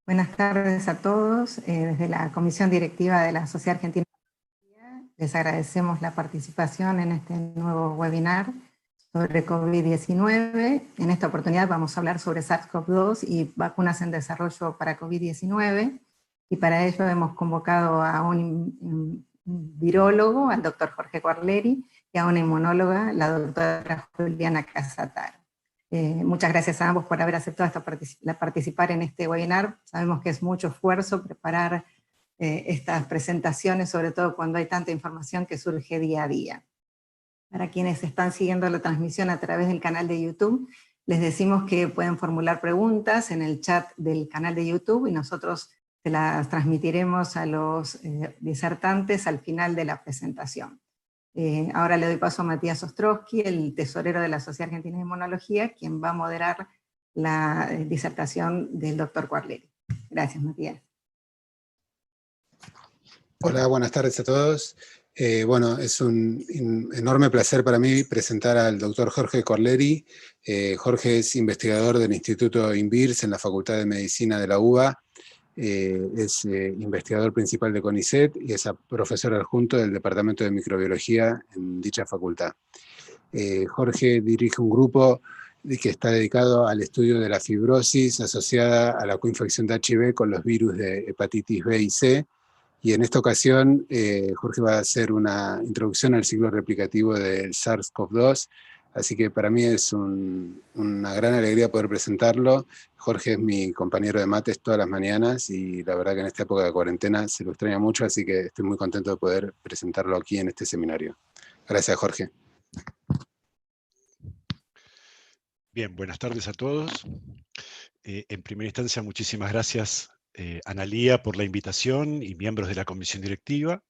Buenas tardes a todos. Desde la Comisión Directiva de la Sociedad Argentina les agradecemos la participación en este nuevo webinar sobre COVID-19. En esta oportunidad vamos a hablar sobre SARS-CoV-2 y vacunas en desarrollo para COVID-19. Y para ello hemos convocado a un virólogo, al doctor Jorge Corleri, y a una inmunóloga, la doctora Juliana Casataro. Muchas gracias a ambos por haber aceptado participar en este webinar. Sabemos que es mucho esfuerzo preparar estas presentaciones, sobre todo cuando hay tanta información que surge día a día. Para quienes están siguiendo la transmisión a través del canal de YouTube, les decimos que pueden formular preguntas en el chat del canal de YouTube y nosotros se las transmitiremos a los disertantes al final de la presentación. Ahora le doy paso a Matías Ostrowski, el tesorero de la Sociedad Argentina de Inmunología, quien va a moderar la disertación del doctor Corleri. Gracias, Matías. Hola, buenas tardes a todos. Bueno, es un enorme placer para mí presentar al doctor Jorge Corleri. Jorge es investigador del Instituto INVIRS en la Facultad de Medicina de la UBA. Es investigador principal de CONICET y es profesor adjunto del Departamento de Microbiología en dicha facultad. Jorge dirige un grupo que está dedicado al estudio de la fibrosis asociada a la coinfección de HIV con los virus de hepatitis B y C, y en esta ocasión Jorge va a hacer una introducción al ciclo replicativo del SARS-CoV-2, así que para mí es una gran alegría poder presentarlo. Jorge es mi compañero de mates todas las mañanas y la verdad que en esta época de cuarentena se lo extraña mucho, así que estoy muy contento de poder presentarlo aquí en este seminario. Gracias, Jorge. Bien, buenas tardes a todos. En primera instancia, muchísimas gracias Analía por la invitación y miembros de la Comisión Directiva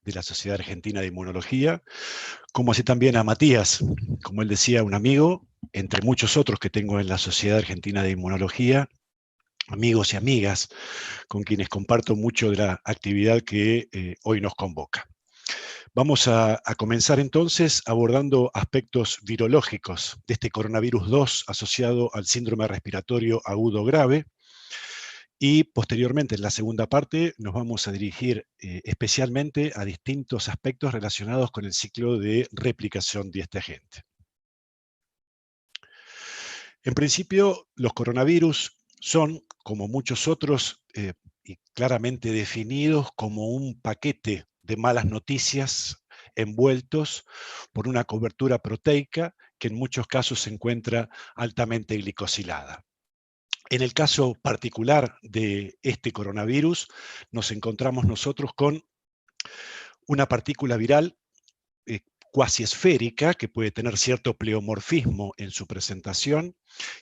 de la Sociedad Argentina de Inmunología, como así también a Matías, como él decía, un amigo, entre muchos otros que tengo en la Sociedad Argentina de Inmunología, amigos y amigas con quienes comparto mucho de la actividad que hoy nos convoca. Vamos a comenzar entonces abordando aspectos virológicos de este coronavirus 2 asociado al síndrome respiratorio agudo grave, y posteriormente en la segunda parte nos vamos a dirigir especialmente a distintos aspectos relacionados con el ciclo de replicación de este agente. En principio, los coronavirus son, como muchos otros, y claramente definidos como un paquete de malas noticias envueltos por una cobertura proteica que en muchos casos se encuentra altamente glicosilada. En el caso particular de este coronavirus, nos encontramos nosotros con una partícula viral cuasi esférica, que puede tener cierto pleomorfismo en su presentación,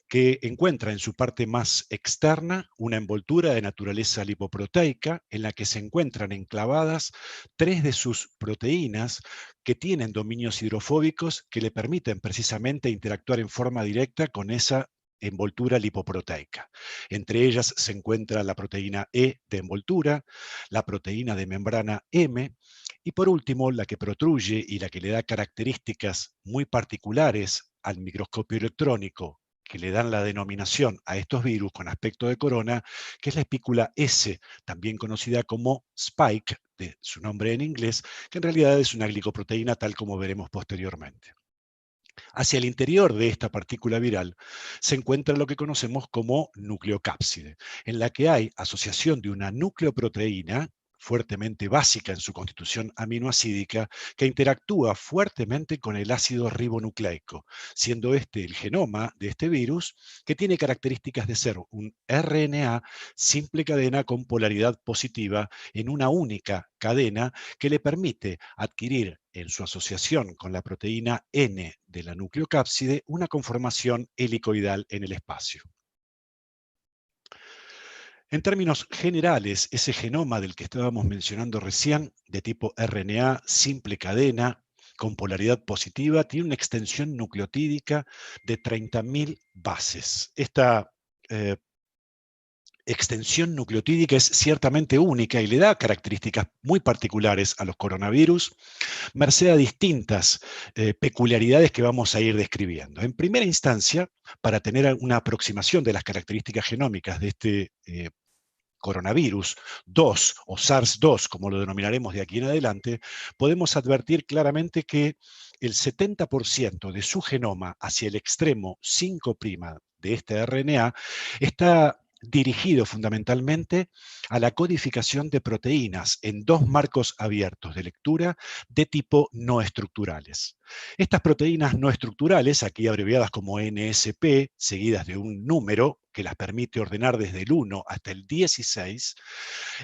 que encuentra en su parte más externa una envoltura de naturaleza lipoproteica en la que se encuentran enclavadas 3 de sus proteínas que tienen dominios hidrofóbicos que le permiten precisamente interactuar en forma directa con esa envoltura lipoproteica. Entre ellas se encuentra la proteína E de envoltura, la proteína de membrana M, y por último, la que protruye y la que le da características muy particulares al microscopio electrónico, que le dan la denominación a estos virus con aspecto de corona, que es la espícula S, también conocida como spike, de su nombre en inglés, que en realidad es una glicoproteína tal como veremos posteriormente. Hacia el interior de esta partícula viral se encuentra lo que conocemos como nucleocápside, en la que hay asociación de una nucleoproteína fuertemente básica en su constitución aminoacídica, que interactúa fuertemente con el ácido ribonucleico, siendo este el genoma de este virus, que tiene características de ser un RNA simple cadena con polaridad positiva en una única cadena que le permite adquirir en su asociación con la proteína N de la nucleocápside una conformación helicoidal en el espacio. En términos generales, ese genoma del que estábamos mencionando recién, de tipo RNA simple cadena, con polaridad positiva, tiene una extensión nucleotídica de 30.000 bases. Esta extensión nucleotídica es ciertamente única y le da características muy particulares a los coronavirus, merced a distintas peculiaridades que vamos a ir describiendo. En primera instancia, para tener una aproximación de las características genómicas de este coronavirus 2 ' o SARS-2, como lo denominaremos de aquí en adelante, podemos advertir claramente que el 70% de su genoma hacia el extremo 5' de este RNA está dirigido fundamentalmente a la codificación de proteínas en dos marcos abiertos de lectura de tipo no estructurales. Estas proteínas no estructurales, aquí abreviadas como NSP, seguidas de un número que las permite ordenar desde el 1 hasta el 16,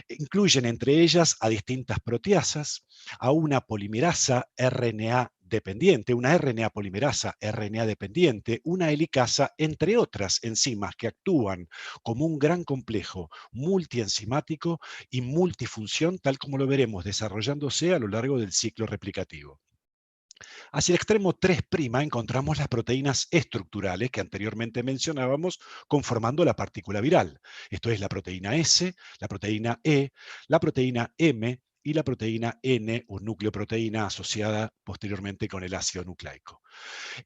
incluyen entre ellas a distintas proteasas, a una polimerasa RNA dependiente, una RNA polimerasa RNA dependiente, una helicasa, entre otras enzimas que actúan como un gran complejo multienzimático y multifunción, tal como lo veremos desarrollándose a lo largo del ciclo replicativo. Hacia el extremo 3' encontramos las proteínas estructurales que anteriormente mencionábamos conformando la partícula viral. Esto es la proteína S, la proteína E, la proteína M y la proteína N o nucleoproteína asociada posteriormente con el ácido nucleico.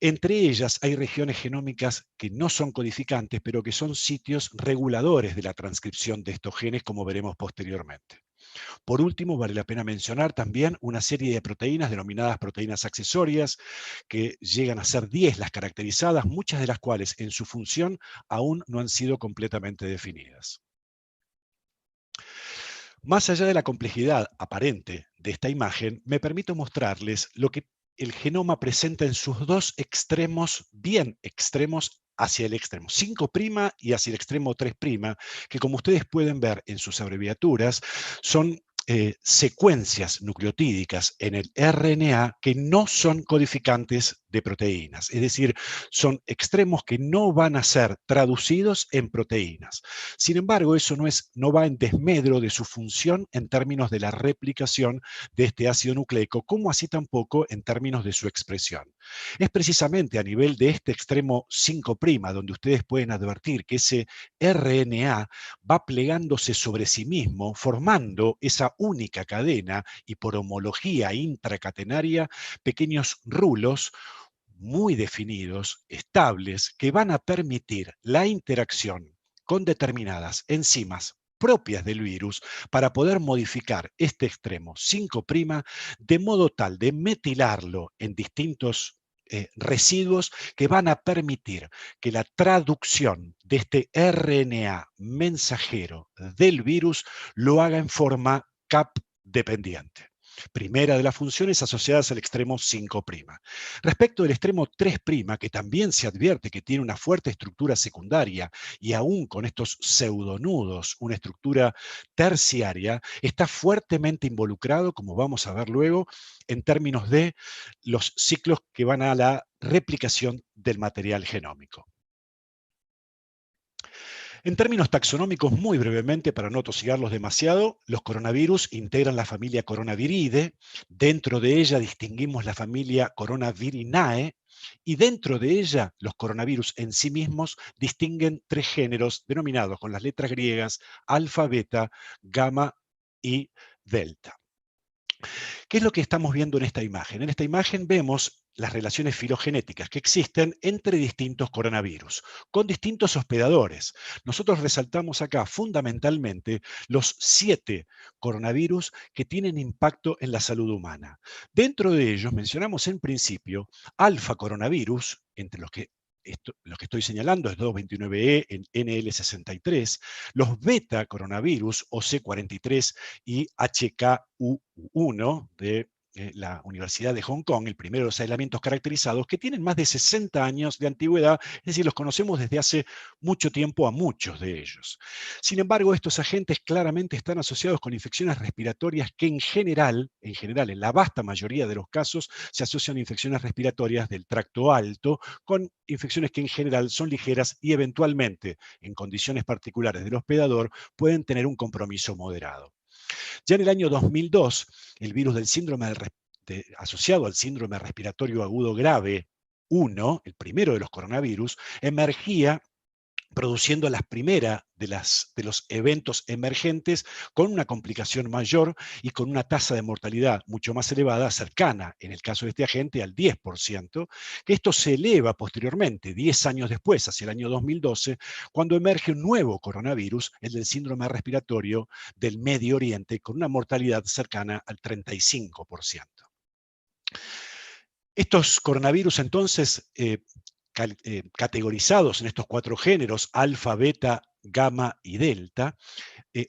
Entre ellas hay regiones genómicas que no son codificantes, pero que son sitios reguladores de la transcripción de estos genes, como veremos posteriormente. Por último, vale la pena mencionar también una serie de proteínas denominadas proteínas accesorias, que llegan a ser 10 las caracterizadas, muchas de las cuales en su función aún no han sido completamente definidas. Más allá de la complejidad aparente de esta imagen, me permito mostrarles lo que el genoma presenta en sus dos extremos, bien extremos, hacia el extremo 5' y hacia el extremo 3', que como ustedes pueden ver en sus abreviaturas, son secuencias nucleotídicas en el RNA que no son codificantes de proteínas, es decir, son extremos que no van a ser traducidos en proteínas. Sin embargo, eso no va en desmedro de su función en términos de la replicación de este ácido nucleico, como así tampoco en términos de su expresión. Es precisamente a nivel de este extremo 5', donde ustedes pueden advertir que ese RNA va plegándose sobre sí mismo, formando esa única cadena y por homología intracatenaria, pequeños rulos muy definidos, estables, que van a permitir la interacción con determinadas enzimas propias del virus para poder modificar este extremo 5' de modo tal de metilarlo en distintos residuos que van a permitir que la traducción de este RNA mensajero del virus lo haga en forma CAP dependiente. Primera de las funciones asociadas al extremo 5'. Respecto del extremo 3', que también se advierte que tiene una fuerte estructura secundaria y aún con estos pseudonudos, una estructura terciaria, está fuertemente involucrado, como vamos a ver luego, en términos de los ciclos que van a la replicación del material genómico. En términos taxonómicos, muy brevemente, para no tosigarlos demasiado, los coronavirus integran la familia Coronaviridae, dentro de ella distinguimos la familia Coronavirinae, y dentro de ella los coronavirus en sí mismos distinguen 3 géneros denominados con las letras griegas alfa, beta, gamma y delta. ¿Qué es lo que estamos viendo en esta imagen? En esta imagen vemos las relaciones filogenéticas que existen entre distintos coronavirus, con distintos hospedadores. Nosotros resaltamos acá fundamentalmente los 7 coronavirus que tienen impacto en la salud humana. Dentro de ellos mencionamos en principio alfa coronavirus, entre los que lo que estoy señalando es 229E en NL63, los beta coronavirus, OC43 y HKU1 de la Universidad de Hong Kong, el primero de los aislamientos caracterizados, que tienen más de 60 años de antigüedad, es decir, los conocemos desde hace mucho tiempo a muchos de ellos. Sin embargo, estos agentes claramente están asociados con infecciones respiratorias que en general, en la vasta mayoría de los casos, se asocian a infecciones respiratorias del tracto alto, con infecciones que en general son ligeras y eventualmente, en condiciones particulares del hospedador, pueden tener un compromiso moderado. Ya en el año 2002, el virus del síndrome asociado al síndrome respiratorio agudo grave 1, el primero de los coronavirus, emergía produciendo la primera de los eventos emergentes con una complicación mayor y con una tasa de mortalidad mucho más elevada, cercana, en el caso de este agente, al 10%, que esto se eleva posteriormente, 10 años después, hacia el año 2012, cuando emerge un nuevo coronavirus, el del síndrome respiratorio del Medio Oriente, con una mortalidad cercana al 35%. Estos coronavirus, entonces, categorizados en estos 4 géneros, alfa, beta, gamma y delta,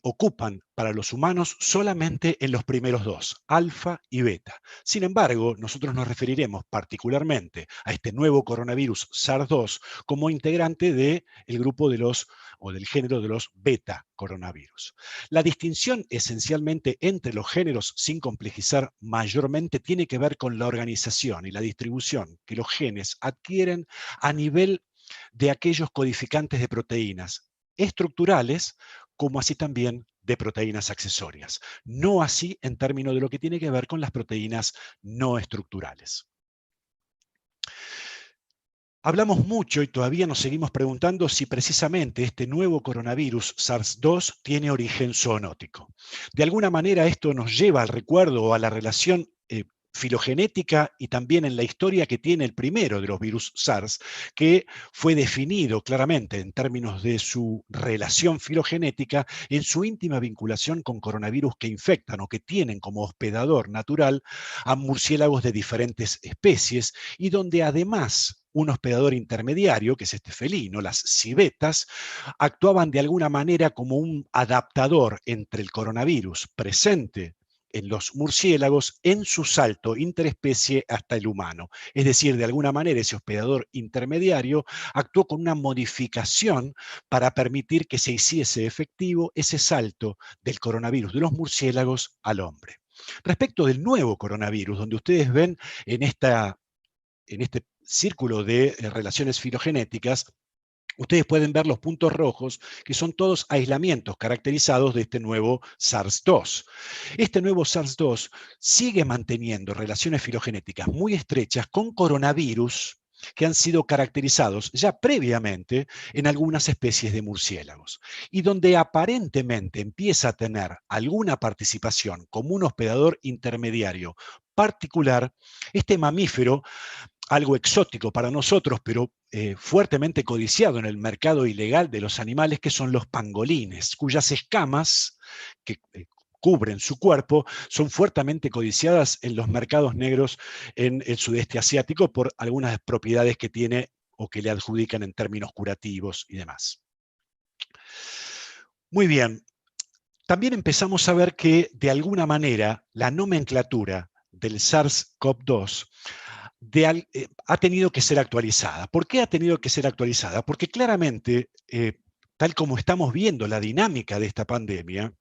ocupan para los humanos solamente en los primeros 2, alfa y beta. Sin embargo, nosotros nos referiremos particularmente a este nuevo coronavirus SARS-2 como integrante del grupo de los, o del género de los beta coronavirus. La distinción esencialmente entre los géneros, sin complejizar mayormente, tiene que ver con la organización y la distribución que los genes adquieren a nivel de aquellos codificantes de proteínas estructurales, como así también de proteínas accesorias. No así en términos de lo que tiene que ver con las proteínas no estructurales. Hablamos mucho y todavía nos seguimos preguntando si precisamente este nuevo coronavirus SARS-2 tiene origen zoonótico. De alguna manera esto nos lleva al recuerdo o a la relación filogenética y también en la historia que tiene el primero de los virus SARS, que fue definido claramente en términos de su relación filogenética en su íntima vinculación con coronavirus que infectan o que tienen como hospedador natural a murciélagos de diferentes especies y donde además un hospedador intermediario, que es este felino, las civetas, actuaban de alguna manera como un adaptador entre el coronavirus presente en los murciélagos en su salto interespecie hasta el humano. Es decir, de alguna manera ese hospedador intermediario actuó con una modificación para permitir que se hiciese efectivo ese salto del coronavirus de los murciélagos al hombre. Respecto del nuevo coronavirus, donde ustedes ven en este círculo de relaciones filogenéticas, ustedes pueden ver los puntos rojos, que son todos aislamientos caracterizados de este nuevo SARS-2. Este nuevo SARS-2 sigue manteniendo relaciones filogenéticas muy estrechas con coronavirus que han sido caracterizados ya previamente en algunas especies de murciélagos, y donde aparentemente empieza a tener alguna participación como un hospedador intermediario particular, este mamífero, algo exótico para nosotros, pero fuertemente codiciado en el mercado ilegal de los animales, que son los pangolines, cuyas escamas que cubren su cuerpo son fuertemente codiciadas en los mercados negros en el sudeste asiático por algunas propiedades que tiene o que le adjudican en términos curativos y demás. Muy bien, también empezamos a ver que de alguna manera la nomenclatura del SARS-CoV-2 ha tenido que ser actualizada. ¿Por qué ha tenido que ser actualizada? Porque claramente, tal como estamos viendo la dinámica de esta pandemia,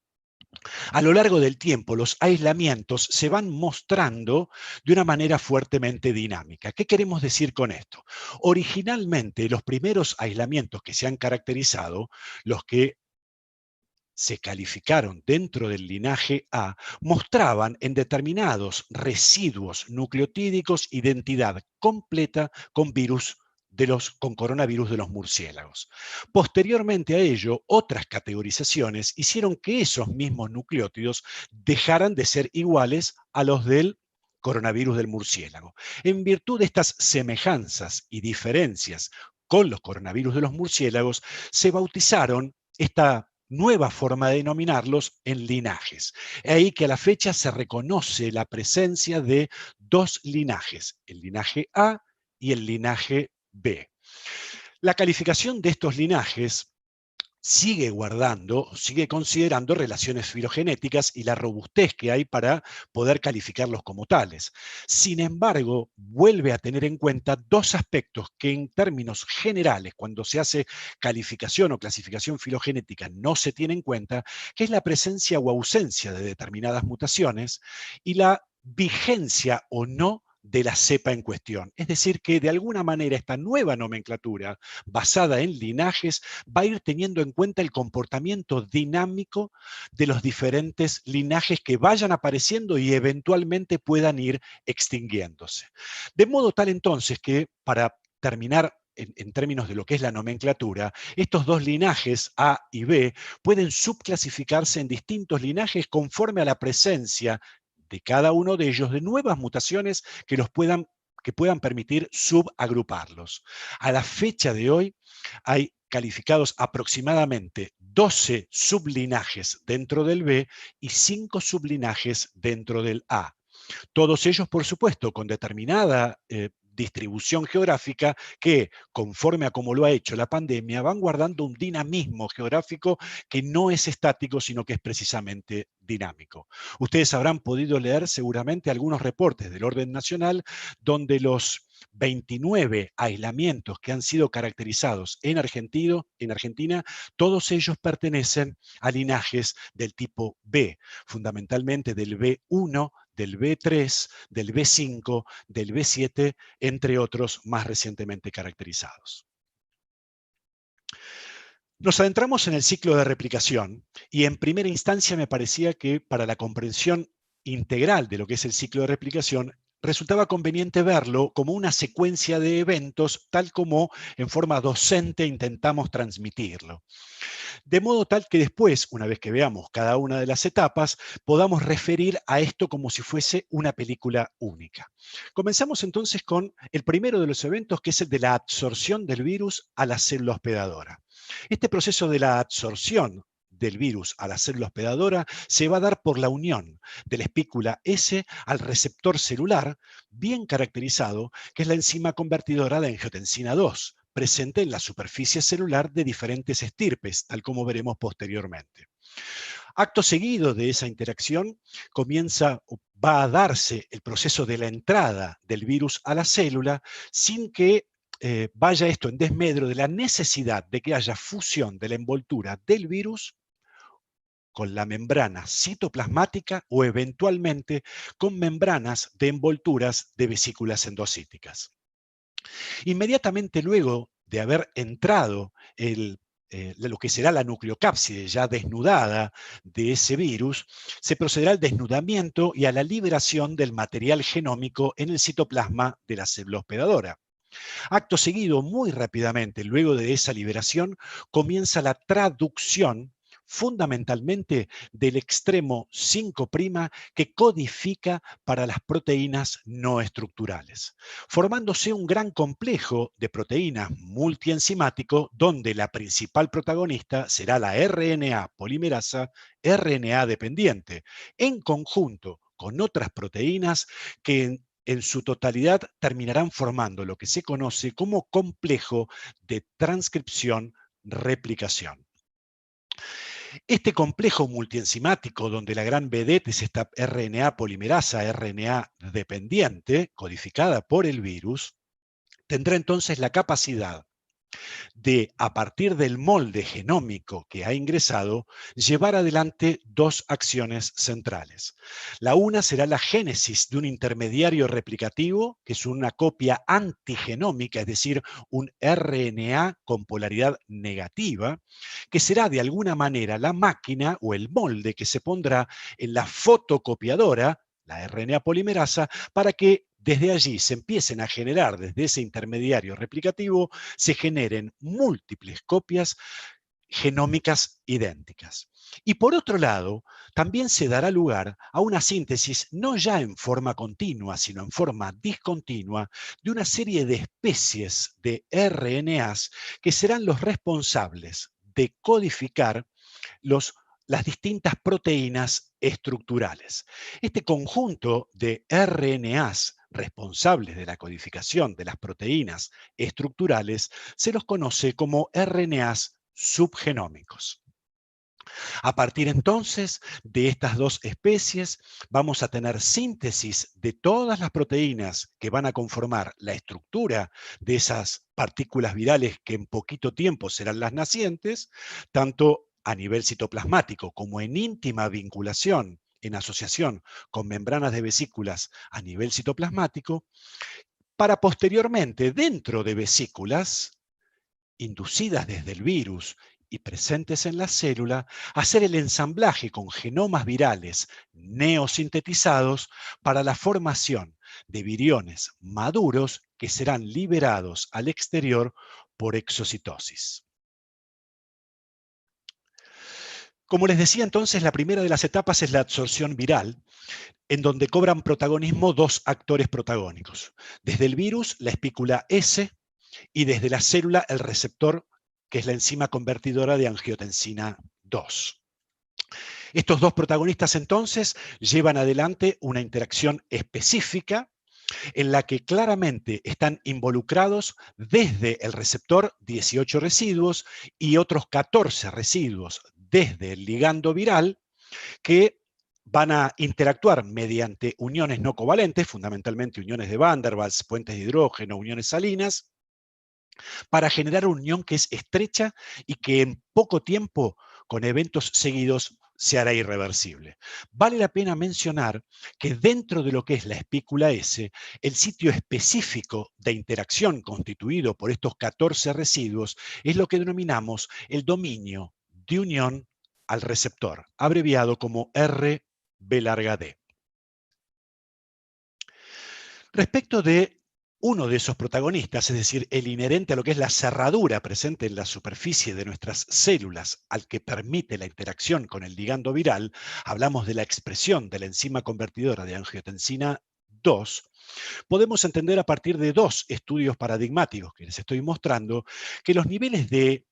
a lo largo del tiempo los aislamientos se van mostrando de una manera fuertemente dinámica. ¿Qué queremos decir con esto? Originalmente, los primeros aislamientos que se han caracterizado, los que se calificaron dentro del linaje A, mostraban en determinados residuos nucleotídicos identidad completa con coronavirus de los murciélagos. Posteriormente a ello, otras categorizaciones hicieron que esos mismos nucleótidos dejaran de ser iguales a los del coronavirus del murciélago. En virtud de estas semejanzas y diferencias con los coronavirus de los murciélagos, se bautizaron esta nueva forma de denominarlos en linajes. Es ahí que a la fecha se reconoce la presencia de 2 linajes, el linaje A y el linaje B. La calificación de estos linajes sigue considerando relaciones filogenéticas y la robustez que hay para poder calificarlos como tales. Sin embargo, vuelve a tener en cuenta 2 aspectos que en términos generales, cuando se hace calificación o clasificación filogenética, no se tiene en cuenta, que es la presencia o ausencia de determinadas mutaciones y la vigencia o no de la cepa en cuestión. Es decir, que de alguna manera esta nueva nomenclatura basada en linajes va a ir teniendo en cuenta el comportamiento dinámico de los diferentes linajes que vayan apareciendo y eventualmente puedan ir extinguiéndose. De modo tal entonces que, para terminar en términos de lo que es la nomenclatura, estos dos linajes, A y B, pueden subclasificarse en distintos linajes conforme a la presencia de cada uno de ellos de nuevas mutaciones que puedan permitir subagruparlos. A la fecha de hoy hay calificados aproximadamente 12 sublinajes dentro del B y 5 sublinajes dentro del A. Todos ellos, por supuesto, con determinada distribución geográfica que, conforme a cómo lo ha hecho la pandemia, van guardando un dinamismo geográfico que no es estático, sino que es precisamente dinámico. Ustedes habrán podido leer seguramente algunos reportes del orden nacional donde los 29 aislamientos que han sido caracterizados en Argentina, todos ellos pertenecen a linajes del tipo B, fundamentalmente del B1, del B3, del B5, del B7, entre otros más recientemente caracterizados. Nos adentramos en el ciclo de replicación y en primera instancia me parecía que para la comprensión integral de lo que es el ciclo de replicación resultaba conveniente verlo como una secuencia de eventos tal como en forma docente intentamos transmitirlo. De modo tal que después, una vez que veamos cada una de las etapas, podamos referir a esto como si fuese una película única. Comenzamos entonces con el primero de los eventos, que es el de la absorción del virus a la célula hospedadora. Este proceso de la absorción del virus a la célula hospedadora se va a dar por la unión de la espícula S al receptor celular, bien caracterizado, que es la enzima convertidora de angiotensina 2, presente en la superficie celular de diferentes estirpes, tal como veremos posteriormente. Acto seguido de esa interacción va a darse el proceso de la entrada del virus a la célula sin que vaya esto en desmedro de la necesidad de que haya fusión de la envoltura del virus con la membrana citoplasmática o eventualmente con membranas de envolturas de vesículas endocíticas. Inmediatamente luego de haber entrado lo que será la nucleocápside ya desnudada de ese virus, se procederá al desnudamiento y a la liberación del material genómico en el citoplasma de la célula' Acto seguido, muy rápidamente, luego de esa liberación, comienza la traducción fundamentalmente del extremo 5' que codifica para las proteínas no estructurales, formándose un gran complejo de proteínas multienzimático donde la principal protagonista será la RNA polimerasa RNA dependiente, en conjunto con otras proteínas que en su totalidad terminarán formando lo que se conoce como complejo de transcripción-replicación. Este complejo multienzimático, donde la gran vedette es esta RNA polimerasa, RNA dependiente, codificada por el virus, tendrá entonces la capacidad de, a partir del molde genómico que ha ingresado, llevar adelante dos acciones centrales. La una será la génesis de un intermediario replicativo, que es una copia antigenómica, es decir, un RNA con polaridad negativa, que será de alguna manera la máquina o el molde que se pondrá en la fotocopiadora, la RNA polimerasa, para que desde allí se empiecen a generar, desde ese intermediario replicativo, se generen múltiples copias genómicas idénticas. Y por otro lado, también se dará lugar a una síntesis no ya en forma continua, sino en forma discontinua, de una serie de especies de RNAs que serán los responsables de codificar las distintas proteínas estructurales. Este conjunto de RNAs responsables de la codificación de las proteínas estructurales se los conoce como RNAs subgenómicos. A partir entonces de estas dos especies vamos a tener síntesis de todas las proteínas que van a conformar la estructura de esas partículas virales que en poquito tiempo serán las nacientes, tanto a nivel citoplasmático como en íntima vinculación, en asociación con membranas de vesículas a nivel citoplasmático, para posteriormente, dentro de vesículas, inducidas desde el virus y presentes en la célula, hacer el ensamblaje con genomas virales neosintetizados para la formación de viriones maduros que serán liberados al exterior por exocitosis. Como les decía entonces, la primera de las etapas es la absorción viral, en donde cobran protagonismo dos actores protagónicos. Desde el virus, la espícula S, y desde la célula, el receptor, que es la enzima convertidora de angiotensina 2. Estos dos protagonistas entonces llevan adelante una interacción específica en la que claramente están involucrados desde el receptor 18 residuos y otros 14 residuos desde el ligando viral, que van a interactuar mediante uniones no covalentes, fundamentalmente uniones de Van der Waals, puentes de hidrógeno, uniones salinas, para generar una unión que es estrecha y que en poco tiempo, con eventos seguidos, se hará irreversible. Vale la pena mencionar que dentro de lo que es la espícula S, el sitio específico de interacción constituido por estos 14 residuos es lo que denominamos el dominio de unión al receptor, abreviado como RB⁻D. Respecto de uno de esos protagonistas, es decir, el inherente a lo que es la cerradura presente en la superficie de nuestras células, al que permite la interacción con el ligando viral, hablamos de la expresión de la enzima convertidora de angiotensina 2, podemos entender a partir de dos estudios paradigmáticos que les estoy mostrando, que los niveles de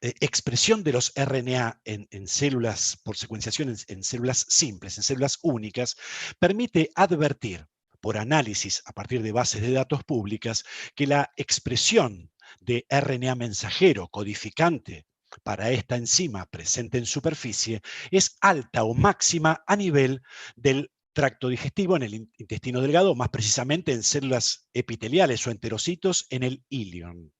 expresión de los RNA en células, por secuenciación en células simples, en células únicas, permite advertir por análisis a partir de bases de datos públicas, que la expresión de RNA mensajero codificante para esta enzima presente en superficie es alta o máxima a nivel del tracto digestivo en el intestino delgado, más precisamente en células epiteliales o enterocitos en el ilion.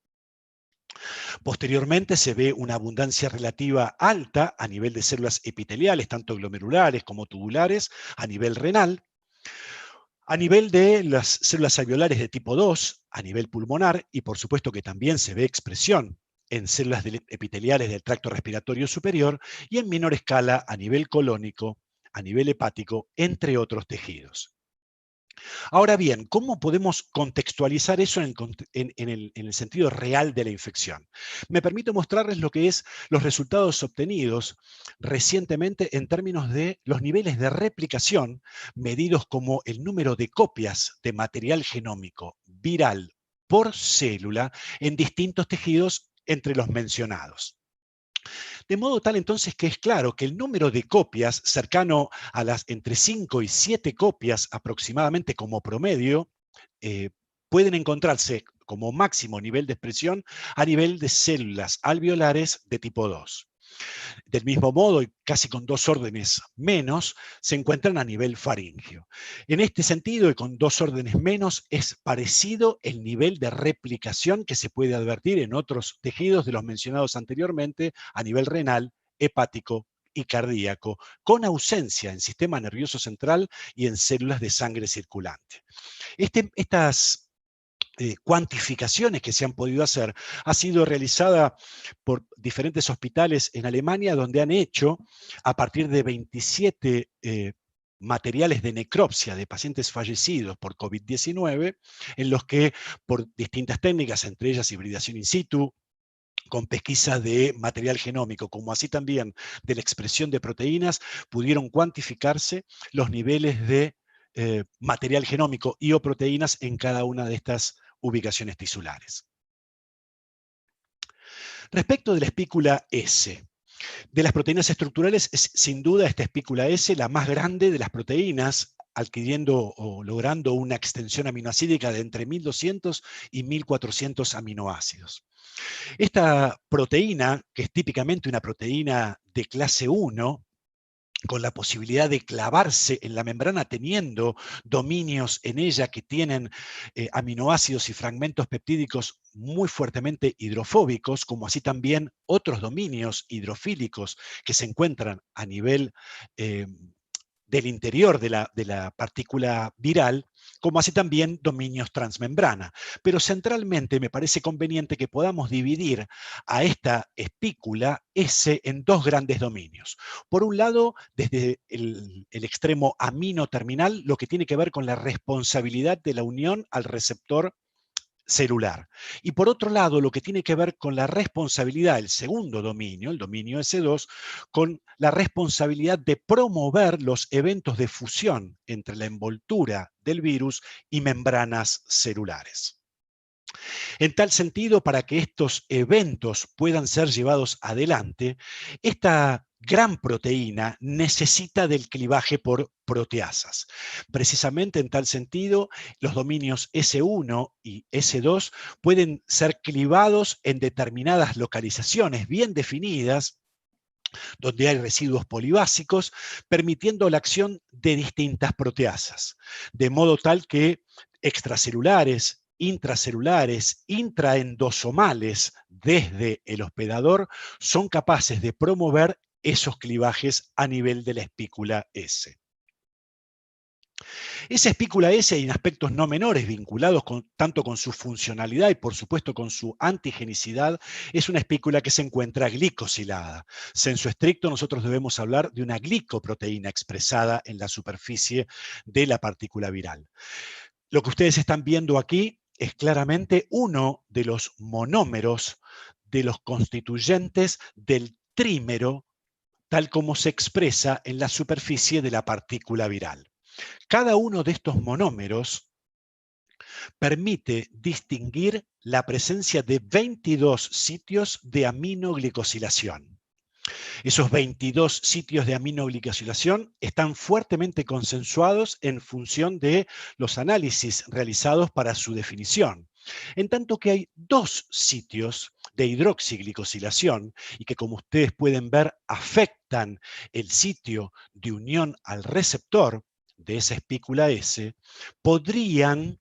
Posteriormente se ve una abundancia relativa alta a nivel de células epiteliales, tanto glomerulares como tubulares, a nivel renal. A nivel de las células alveolares de tipo 2, a nivel pulmonar, y por supuesto que también se ve expresión en células epiteliales del tracto respiratorio superior, y en menor escala a nivel colónico, a nivel hepático, entre otros tejidos. Ahora bien, ¿cómo podemos contextualizar eso en el sentido real de la infección? Me permito mostrarles lo que es los resultados obtenidos recientemente en términos de los niveles de replicación medidos como el número de copias de material genómico viral por célula en distintos tejidos entre los mencionados. De modo tal entonces que es claro que el número de copias cercano a las entre 5 y 7 copias aproximadamente como promedio pueden encontrarse como máximo nivel de expresión a nivel de células alveolares de tipo 2. Del mismo modo, y casi con 2 órdenes menos, se encuentran a nivel faríngeo. En este sentido, y con 2 órdenes menos, es parecido el nivel de replicación que se puede advertir en otros tejidos de los mencionados anteriormente a nivel renal, hepático y cardíaco, con ausencia en sistema nervioso central y en células de sangre circulante. Estas cuantificaciones que se han podido hacer ha sido realizada por diferentes hospitales en Alemania, donde han hecho, a partir de 27 materiales de necropsia de pacientes fallecidos por COVID-19, en los que por distintas técnicas, entre ellas hibridación in situ, con pesquisa de material genómico, como así también de la expresión de proteínas, pudieron cuantificarse los niveles de material genómico y o proteínas en cada una de estas ubicaciones tisulares. Respecto de la espícula S, de las proteínas estructurales es sin duda esta espícula S la más grande de las proteínas, adquiriendo o logrando una extensión aminoácidica de entre 1200 y 1400 aminoácidos. Esta proteína, que es típicamente una proteína de clase 1, con la posibilidad de clavarse en la membrana teniendo dominios en ella que tienen aminoácidos y fragmentos peptídicos muy fuertemente hidrofóbicos, como así también otros dominios hidrofílicos que se encuentran a nivel del interior de la partícula viral, como así también dominios transmembrana. Pero centralmente me parece conveniente que podamos dividir a esta espícula S en dos grandes dominios. Por un lado, desde el extremo amino terminal, lo que tiene que ver con la responsabilidad de la unión al receptor celular. Y por otro lado, lo que tiene que ver con la responsabilidad, el segundo dominio, el dominio S2, con la responsabilidad de promover los eventos de fusión entre la envoltura del virus y membranas celulares. En tal sentido, para que estos eventos puedan ser llevados adelante, esta gran proteína necesita del clivaje por proteasas. Precisamente en tal sentido, los dominios S1 y S2 pueden ser clivados en determinadas localizaciones bien definidas, donde hay residuos polibásicos, permitiendo la acción de distintas proteasas, de modo tal que extracelulares, intracelulares, intraendosomales desde el hospedador son capaces de promover esos clivajes a nivel de la espícula S. Esa espícula S, en aspectos no menores vinculados tanto con su funcionalidad y por supuesto con su antigenicidad, es una espícula que se encuentra glicosilada. Sensu estricto, nosotros debemos hablar de una glicoproteína expresada en la superficie de la partícula viral. Lo que ustedes están viendo aquí es claramente uno de los monómeros de los constituyentes del trímero, tal como se expresa en la superficie de la partícula viral. Cada uno de estos monómeros permite distinguir la presencia de 22 sitios de aminoglicosilación. Esos 22 sitios de aminoglicosilación están fuertemente consensuados en función de los análisis realizados para su definición, en tanto que hay 2 sitios de hidroxiglicosilación y que, como ustedes pueden ver, afectan el sitio de unión al receptor de esa espícula S, podrían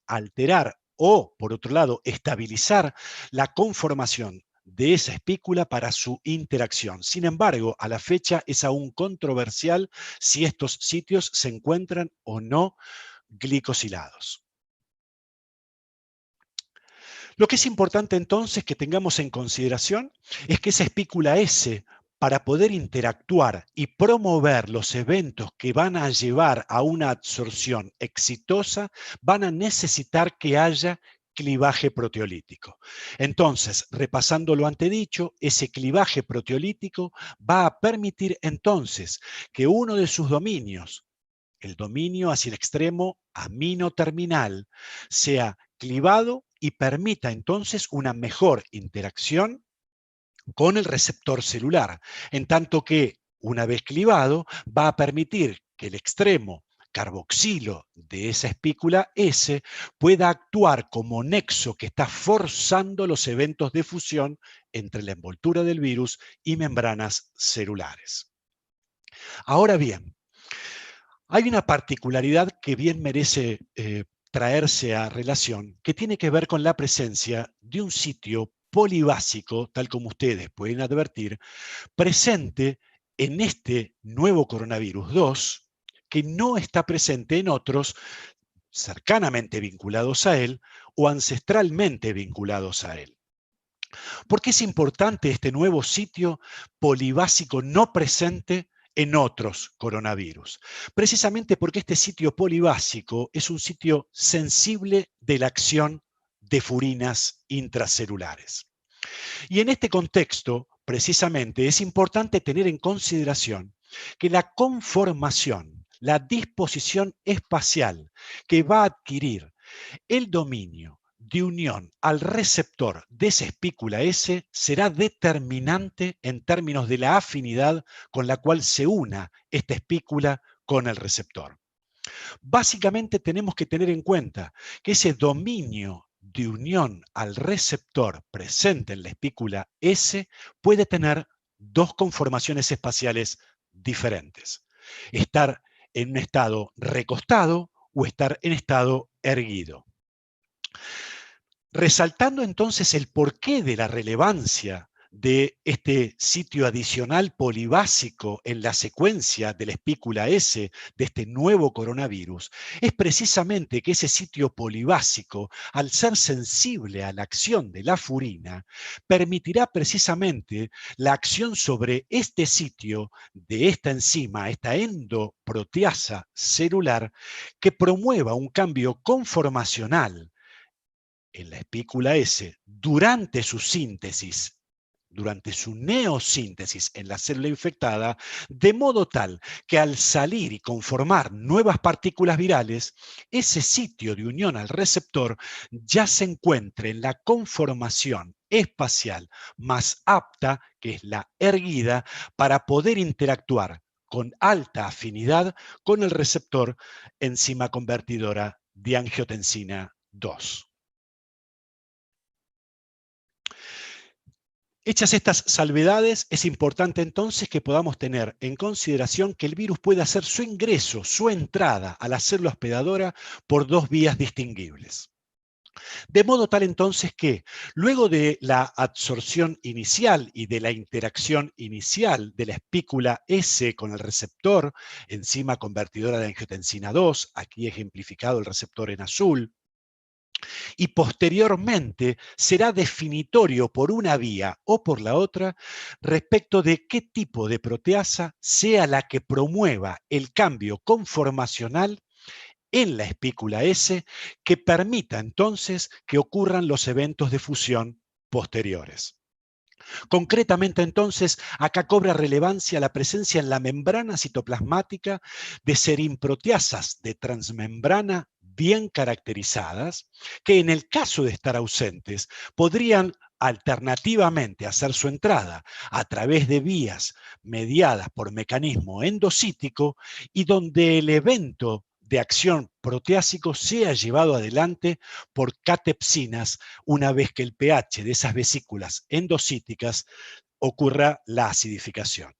alterar o, por otro lado, estabilizar la conformación de esa espícula para su interacción. Sin embargo, a la fecha es aún controversial si estos sitios se encuentran o no glicosilados. Lo que es importante entonces que tengamos en consideración es que esa espícula S, para poder interactuar y promover los eventos que van a llevar a una absorción exitosa, van a necesitar que haya clivaje proteolítico. Entonces, repasando lo antedicho, ese clivaje proteolítico va a permitir entonces que uno de sus dominios, el dominio hacia el extremo aminoterminal, sea clivado y permita entonces una mejor interacción con el receptor celular, en tanto que, una vez clivado, va a permitir que el extremo carboxilo de esa espícula S pueda actuar como nexo que está forzando los eventos de fusión entre la envoltura del virus y membranas celulares. Ahora bien, hay una particularidad que bien merece traerse a relación, que tiene que ver con la presencia de un sitio polibásico, tal como ustedes pueden advertir, presente en este nuevo coronavirus 2, que no está presente en otros cercanamente vinculados a él o ancestralmente vinculados a él. ¿Por qué es importante este nuevo sitio polibásico no presente en otros coronavirus? Precisamente porque este sitio polibásico es un sitio sensible de la acción de furinas intracelulares. Y en este contexto, precisamente, es importante tener en consideración que la conformación, la disposición espacial que va a adquirir el dominio de unión al receptor de esa espícula S será determinante en términos de la afinidad con la cual se una esta espícula con el receptor. Básicamente tenemos que tener en cuenta que ese dominio de unión al receptor presente en la espícula S puede tener 2 conformaciones espaciales diferentes: estar en un estado recostado o estar en estado erguido. Resaltando entonces el porqué de la relevancia de este sitio adicional polibásico en la secuencia de la espícula S de este nuevo coronavirus, es precisamente que ese sitio polibásico, al ser sensible a la acción de la furina, permitirá precisamente la acción sobre este sitio de esta enzima, esta endoproteasa celular, que promueva un cambio conformacional en la espícula S durante su síntesis, durante su neosíntesis en la célula infectada, de modo tal que al salir y conformar nuevas partículas virales, ese sitio de unión al receptor ya se encuentre en la conformación espacial más apta, que es la erguida, para poder interactuar con alta afinidad con el receptor enzima convertidora de angiotensina 2. Hechas estas salvedades, es importante entonces que podamos tener en consideración que el virus puede hacer su ingreso, su entrada a la célula hospedadora por dos vías distinguibles. De modo tal entonces que, luego de la absorción inicial y de la interacción inicial de la espícula S con el receptor, enzima convertidora de angiotensina 2, aquí ejemplificado el receptor en azul, y posteriormente será definitorio por una vía o por la otra respecto de qué tipo de proteasa sea la que promueva el cambio conformacional en la espícula S que permita entonces que ocurran los eventos de fusión posteriores. Concretamente entonces, acá cobra relevancia la presencia en la membrana citoplasmática de serinproteasas de transmembrana bien caracterizadas, que en el caso de estar ausentes, podrían alternativamente hacer su entrada a través de vías mediadas por mecanismo endocítico y donde el evento de acción proteásico sea llevado adelante por catepsinas una vez que el pH de esas vesículas endocíticas ocurra la acidificación.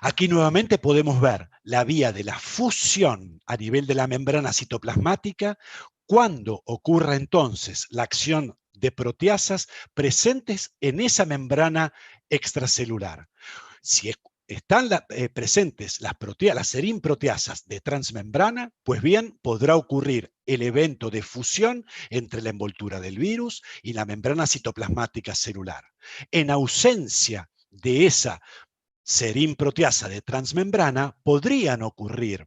Aquí nuevamente podemos ver la vía de la fusión a nivel de la membrana citoplasmática cuando ocurra entonces la acción de proteasas presentes en esa membrana extracelular. Si están presentes las serinproteasas de transmembrana, pues bien, podrá ocurrir el evento de fusión entre la envoltura del virus y la membrana citoplasmática celular. En ausencia de esa serinproteasa de transmembrana, podrían ocurrir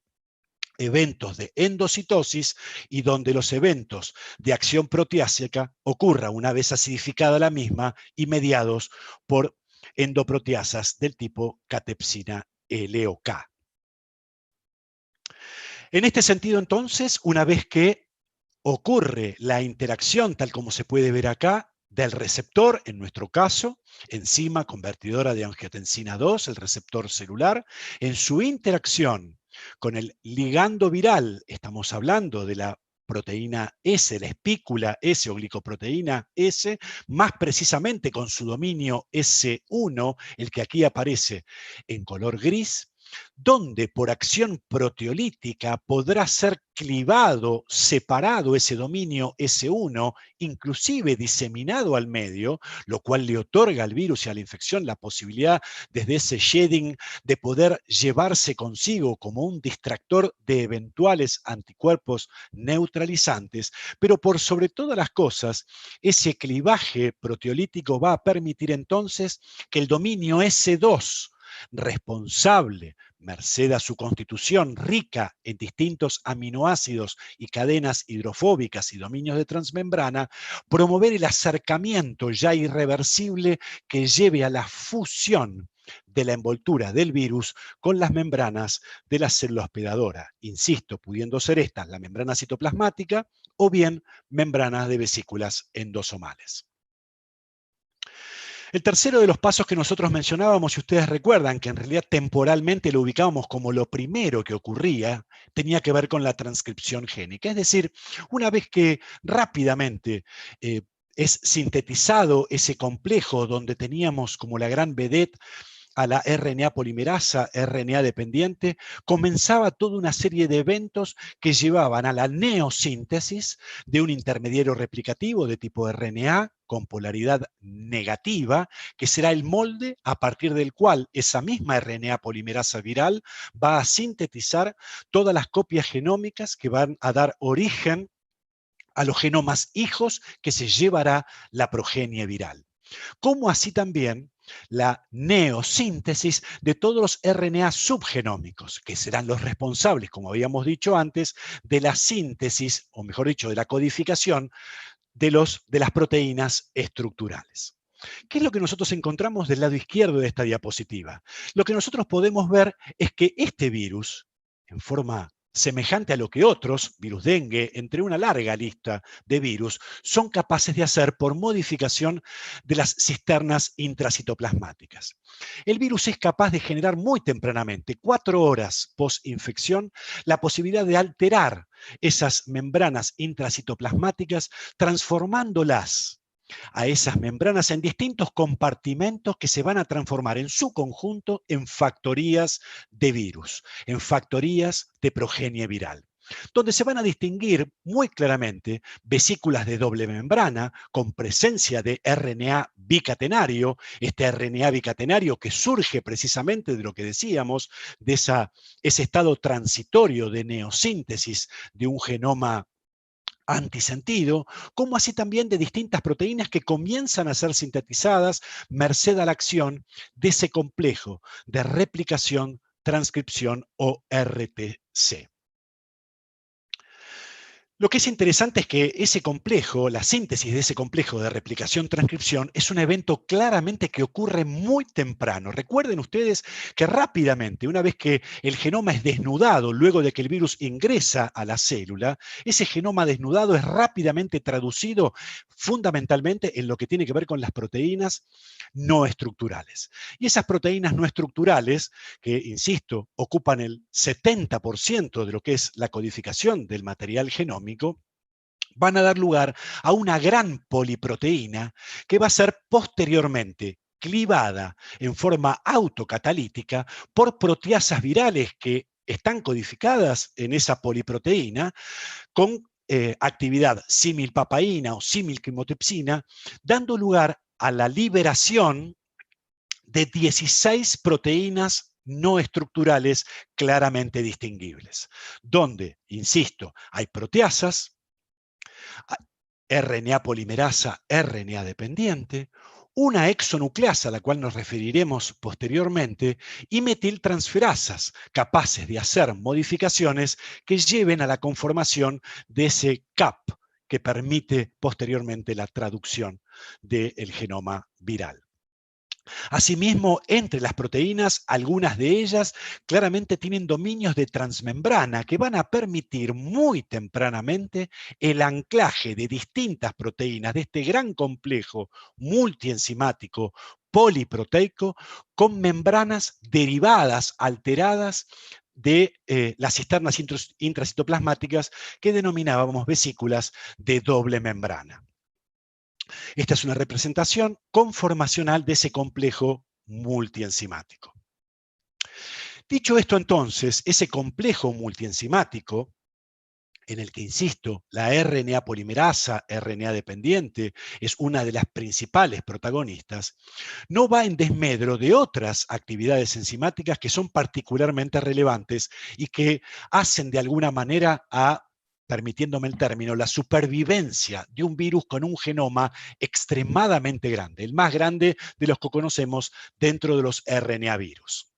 eventos de endocitosis y donde los eventos de acción proteásica ocurran una vez acidificada la misma y mediados por endoproteasas del tipo catepsina L o K. En este sentido, entonces, una vez que ocurre la interacción, tal como se puede ver acá, del receptor, en nuestro caso, enzima convertidora de angiotensina 2, el receptor celular, en su interacción con el ligando viral, estamos hablando de la proteína S, la espícula S o glicoproteína S, más precisamente con su dominio S1, el que aquí aparece en color gris, donde por acción proteolítica podrá ser clivado, separado ese dominio S1, inclusive diseminado al medio, lo cual le otorga al virus y a la infección la posibilidad desde ese shedding de poder llevarse consigo como un distractor de eventuales anticuerpos neutralizantes, pero por sobre todas las cosas, ese clivaje proteolítico va a permitir entonces que el dominio S2, responsable, merced a su constitución rica en distintos aminoácidos y cadenas hidrofóbicas y dominios de transmembrana, promover el acercamiento ya irreversible que lleve a la fusión de la envoltura del virus con las membranas de la célula hospedadora. Insisto, pudiendo ser estas la membrana citoplasmática o bien membranas de vesículas endosomales. El tercero de los pasos que nosotros mencionábamos, si ustedes recuerdan, que en realidad temporalmente lo ubicábamos como lo primero que ocurría, tenía que ver con la transcripción génica. Es decir, una vez que rápidamente es sintetizado ese complejo donde teníamos como la gran vedette a la RNA polimerasa, RNA dependiente, comenzaba toda una serie de eventos que llevaban a la neosíntesis de un intermediario replicativo de tipo RNA con polaridad negativa, que será el molde a partir del cual esa misma RNA polimerasa viral va a sintetizar todas las copias genómicas que van a dar origen a los genomas hijos que se llevará la progenie viral. Como así también la neosíntesis de todos los RNA subgenómicos, que serán los responsables, como habíamos dicho antes, de la síntesis, o mejor dicho, de la codificación de las proteínas estructurales. ¿Qué es lo que nosotros encontramos del lado izquierdo de esta diapositiva? Lo que nosotros podemos ver es que este virus, en forma semejante a lo que otros, virus dengue, entre una larga lista de virus, son capaces de hacer por modificación de las cisternas intracitoplasmáticas. El virus es capaz de generar muy tempranamente, 4 horas post-infección, la posibilidad de alterar esas membranas intracitoplasmáticas, transformándolas a esas membranas en distintos compartimentos que se van a transformar en su conjunto en factorías de virus, en factorías de progenie viral, donde se van a distinguir muy claramente vesículas de doble membrana con presencia de RNA bicatenario, este RNA bicatenario que surge precisamente de lo que decíamos, de ese estado transitorio de neosíntesis de un genoma antisentido, como así también de distintas proteínas que comienzan a ser sintetizadas merced a la acción de ese complejo de replicación, transcripción o RTC. Lo que es interesante es que ese complejo, la síntesis de ese complejo de replicación-transcripción, es un evento claramente que ocurre muy temprano. Recuerden ustedes que rápidamente, una vez que el genoma es desnudado, luego de que el virus ingresa a la célula, ese genoma desnudado es rápidamente traducido fundamentalmente en lo que tiene que ver con las proteínas no estructurales. Y esas proteínas no estructurales, que, insisto, ocupan el 70% de lo que es la codificación del material genómico, van a dar lugar a una gran poliproteína que va a ser posteriormente clivada en forma autocatalítica por proteasas virales que están codificadas en esa poliproteína con actividad símil-papaína o símil-quimotepsina, dando lugar a la liberación de 16 proteínas no estructurales claramente distinguibles, donde, insisto, hay proteasas, RNA polimerasa, RNA dependiente, una exonucleasa, a la cual nos referiremos posteriormente, y metiltransferasas, capaces de hacer modificaciones que lleven a la conformación de ese CAP, que permite posteriormente la traducción del genoma viral. Asimismo, entre las proteínas, algunas de ellas claramente tienen dominios de transmembrana que van a permitir muy tempranamente el anclaje de distintas proteínas de este gran complejo multienzimático poliproteico con membranas derivadas, alteradas de las cisternas intracitoplasmáticas que denominábamos vesículas de doble membrana. Esta es una representación conformacional de ese complejo multienzimático. Dicho esto entonces, ese complejo multienzimático, en el que, insisto, la RNA polimerasa, RNA dependiente, es una de las principales protagonistas, no va en desmedro de otras actividades enzimáticas que son particularmente relevantes y que hacen de alguna manera permitiéndome el término, la supervivencia de un virus con un genoma extremadamente grande, el más grande de los que conocemos dentro de los RNA virus.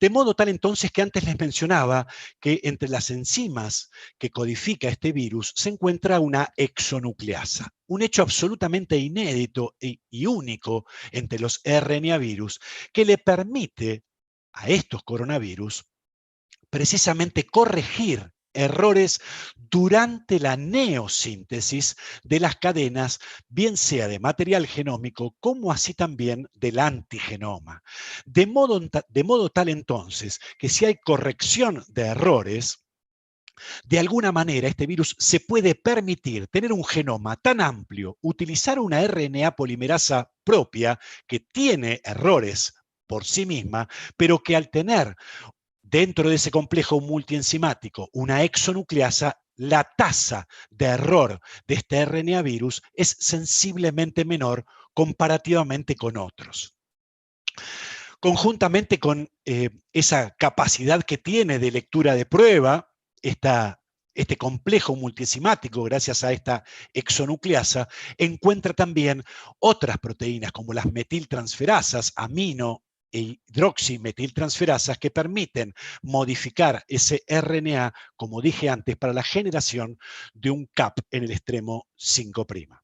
De modo tal entonces que antes les mencionaba que entre las enzimas que codifica este virus se encuentra una exonucleasa, un hecho absolutamente inédito y único entre los RNA virus que le permite a estos coronavirus precisamente corregir errores durante la neosíntesis de las cadenas, bien sea de material genómico como así también del antigenoma. De modo tal entonces que si hay corrección de errores, de alguna manera este virus se puede permitir tener un genoma tan amplio, utilizar una RNA polimerasa propia que tiene errores por sí misma, pero que al tener dentro de ese complejo multienzimático, una exonucleasa, la tasa de error de este RNA virus es sensiblemente menor comparativamente con otros. Conjuntamente con esa capacidad que tiene de lectura de prueba, esta este complejo multienzimático, gracias a esta exonucleasa, encuentra también otras proteínas como las metiltransferasas, amino e hidroximetiltransferasas, que permiten modificar ese RNA, como dije antes, para la generación de un CAP en el extremo 5'.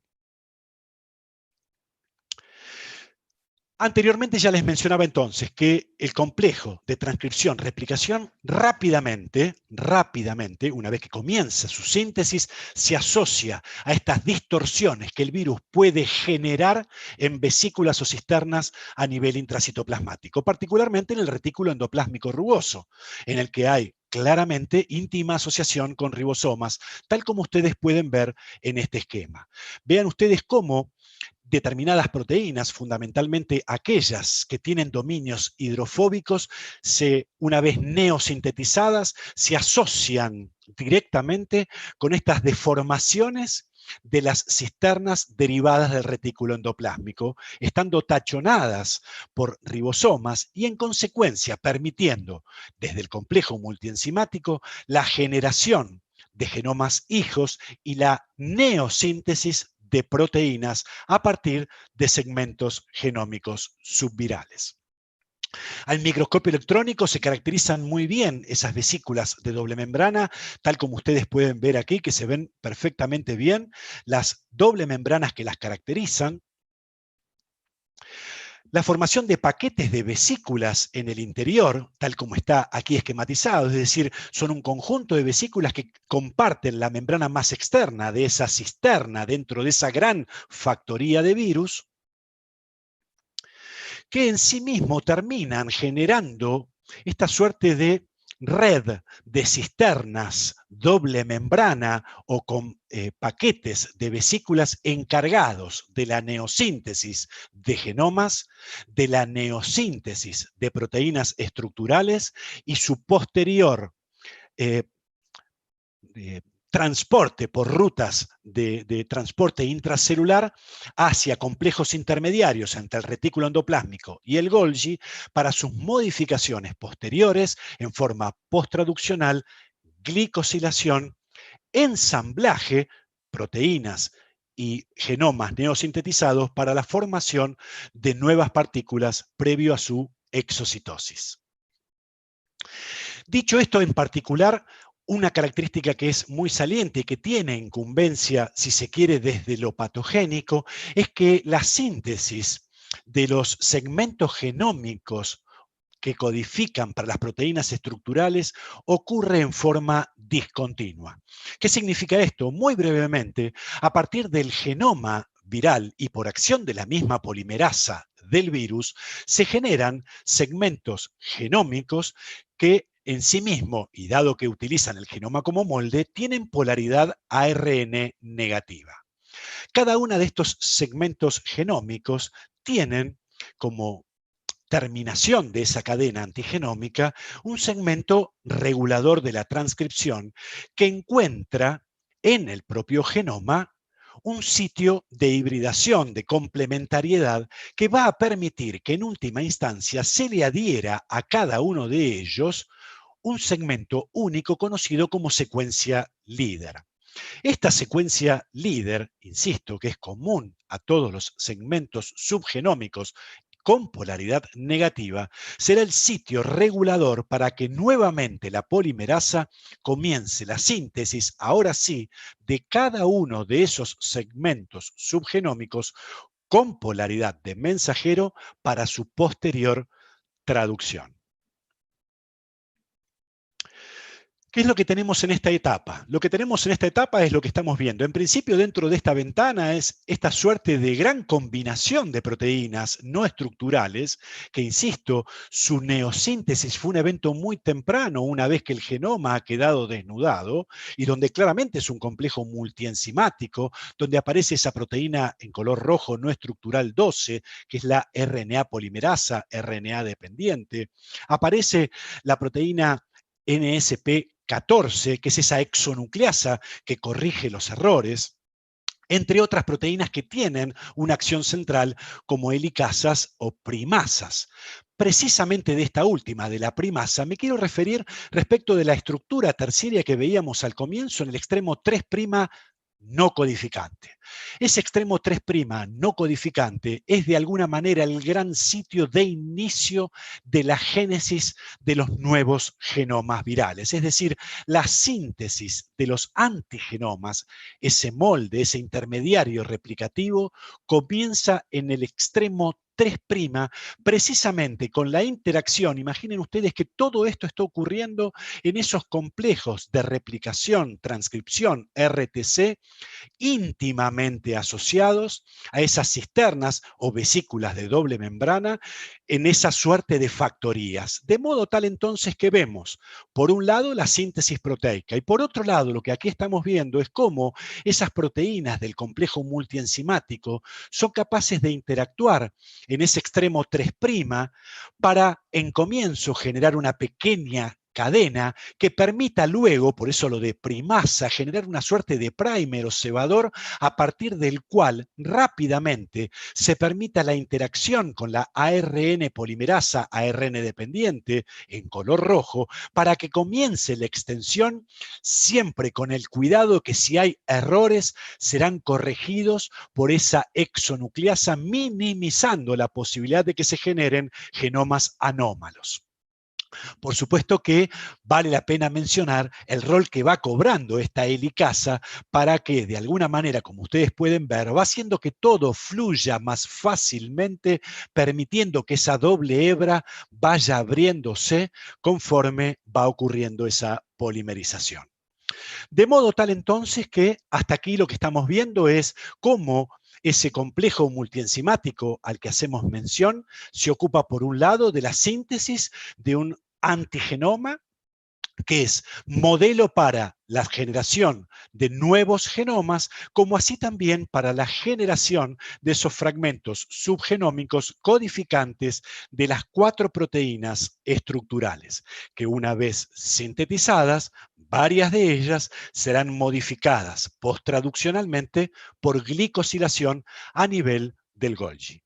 Anteriormente ya les mencionaba entonces que el complejo de transcripción-replicación rápidamente, una vez que comienza su síntesis, se asocia a estas distorsiones que el virus puede generar en vesículas o cisternas a nivel intracitoplasmático, particularmente en el retículo endoplásmico rugoso, en el que hay claramente íntima asociación con ribosomas, tal como ustedes pueden ver en este esquema. Vean ustedes cómo determinadas proteínas, fundamentalmente aquellas que tienen dominios hidrofóbicos, una vez neosintetizadas, se asocian directamente con estas deformaciones de las cisternas derivadas del retículo endoplásmico, estando tachonadas por ribosomas y en consecuencia permitiendo desde el complejo multienzimático la generación de genomas hijos y la neosíntesis de proteínas a partir de segmentos genómicos subvirales. Al microscopio electrónico se caracterizan muy bien esas vesículas de doble membrana, tal como ustedes pueden ver aquí, que se ven perfectamente bien, las doble membranas que las caracterizan. La formación de paquetes de vesículas en el interior, tal como está aquí esquematizado, es decir, son un conjunto de vesículas que comparten la membrana más externa de esa cisterna dentro de esa gran factoría de virus, que en sí mismo terminan generando esta suerte de red de cisternas doble membrana o con paquetes de vesículas encargados de la neosíntesis de genomas, de la neosíntesis de proteínas estructurales y su posterior transporte por rutas de transporte intracelular hacia complejos intermediarios entre el retículo endoplásmico y el Golgi para sus modificaciones posteriores en forma posttraduccional, glicosilación, ensamblaje, proteínas y genomas neosintetizados para la formación de nuevas partículas previo a su exocitosis. Dicho esto, en particular, una característica que es muy saliente y que tiene incumbencia, si se quiere, desde lo patogénico, es que la síntesis de los segmentos genómicos que codifican para las proteínas estructurales ocurre en forma discontinua. ¿Qué significa esto? Muy brevemente, a partir del genoma viral y por acción de la misma polimerasa del virus, se generan segmentos genómicos que en sí mismo, y dado que utilizan el genoma como molde, tienen polaridad ARN negativa. Cada uno de estos segmentos genómicos tienen como terminación de esa cadena antigenómica un segmento regulador de la transcripción que encuentra en el propio genoma un sitio de hibridación, de complementariedad, que va a permitir que en última instancia se le adhiera a cada uno de ellos un segmento único conocido como secuencia líder. Esta secuencia líder, insisto, que es común a todos los segmentos subgenómicos con polaridad negativa, será el sitio regulador para que nuevamente la polimerasa comience la síntesis, ahora sí, de cada uno de esos segmentos subgenómicos con polaridad de mensajero para su posterior traducción. ¿Qué es lo que tenemos en esta etapa? Lo que tenemos en esta etapa es lo que estamos viendo. En principio, dentro de esta ventana es esta suerte de gran combinación de proteínas no estructurales, que insisto, su neosíntesis fue un evento muy temprano, una vez que el genoma ha quedado desnudado, y donde claramente es un complejo multienzimático, donde aparece esa proteína en color rojo no estructural 12, que es la RNA polimerasa, RNA dependiente. Aparece la proteína NSP14, que es esa exonucleasa que corrige los errores. entre otras proteínas que tienen una acción central como helicasas o primasas. Precisamente de esta última, de la primasa, me quiero referir respecto de la estructura terciaria que veíamos al comienzo en el extremo 3' no codificante. Ese extremo 3' no codificante es de alguna manera el gran sitio de inicio de la génesis de los nuevos genomas virales, es decir, la síntesis de los antigenomas, ese molde, ese intermediario replicativo, comienza en el extremo 3', precisamente con la interacción. Imaginen ustedes que todo esto está ocurriendo en esos complejos de replicación, transcripción, RTC, íntimamente asociados a esas cisternas o vesículas de doble membrana en esa suerte de factorías. De modo tal entonces que vemos, por un lado, la síntesis proteica y por otro lado, lo que aquí estamos viendo es cómo esas proteínas del complejo multienzimático son capaces de interactuar en ese extremo 3' para, en comienzo, generar una pequeña cadena que permita luego, por eso lo de primasa, generar una suerte de primer o cebador a partir del cual rápidamente se permita la interacción con la ARN polimerasa ARN dependiente en color rojo para que comience la extensión, siempre con el cuidado que si hay errores serán corregidos por esa exonucleasa, minimizando la posibilidad de que se generen genomas anómalos. Por supuesto que vale la pena mencionar el rol que va cobrando esta helicasa para que, de alguna manera, como ustedes pueden ver, va haciendo que todo fluya más fácilmente, permitiendo que esa doble hebra vaya abriéndose conforme va ocurriendo esa polimerización. De modo tal entonces que hasta aquí lo que estamos viendo es cómo ese complejo multienzimático al que hacemos mención se ocupa por un lado de la síntesis de un antigenoma, que es modelo para la generación de nuevos genomas, como así también para la generación de esos fragmentos subgenómicos codificantes de las 4 proteínas estructurales, que una vez sintetizadas, varias de ellas serán modificadas posttraduccionalmente por glicosilación a nivel del Golgi.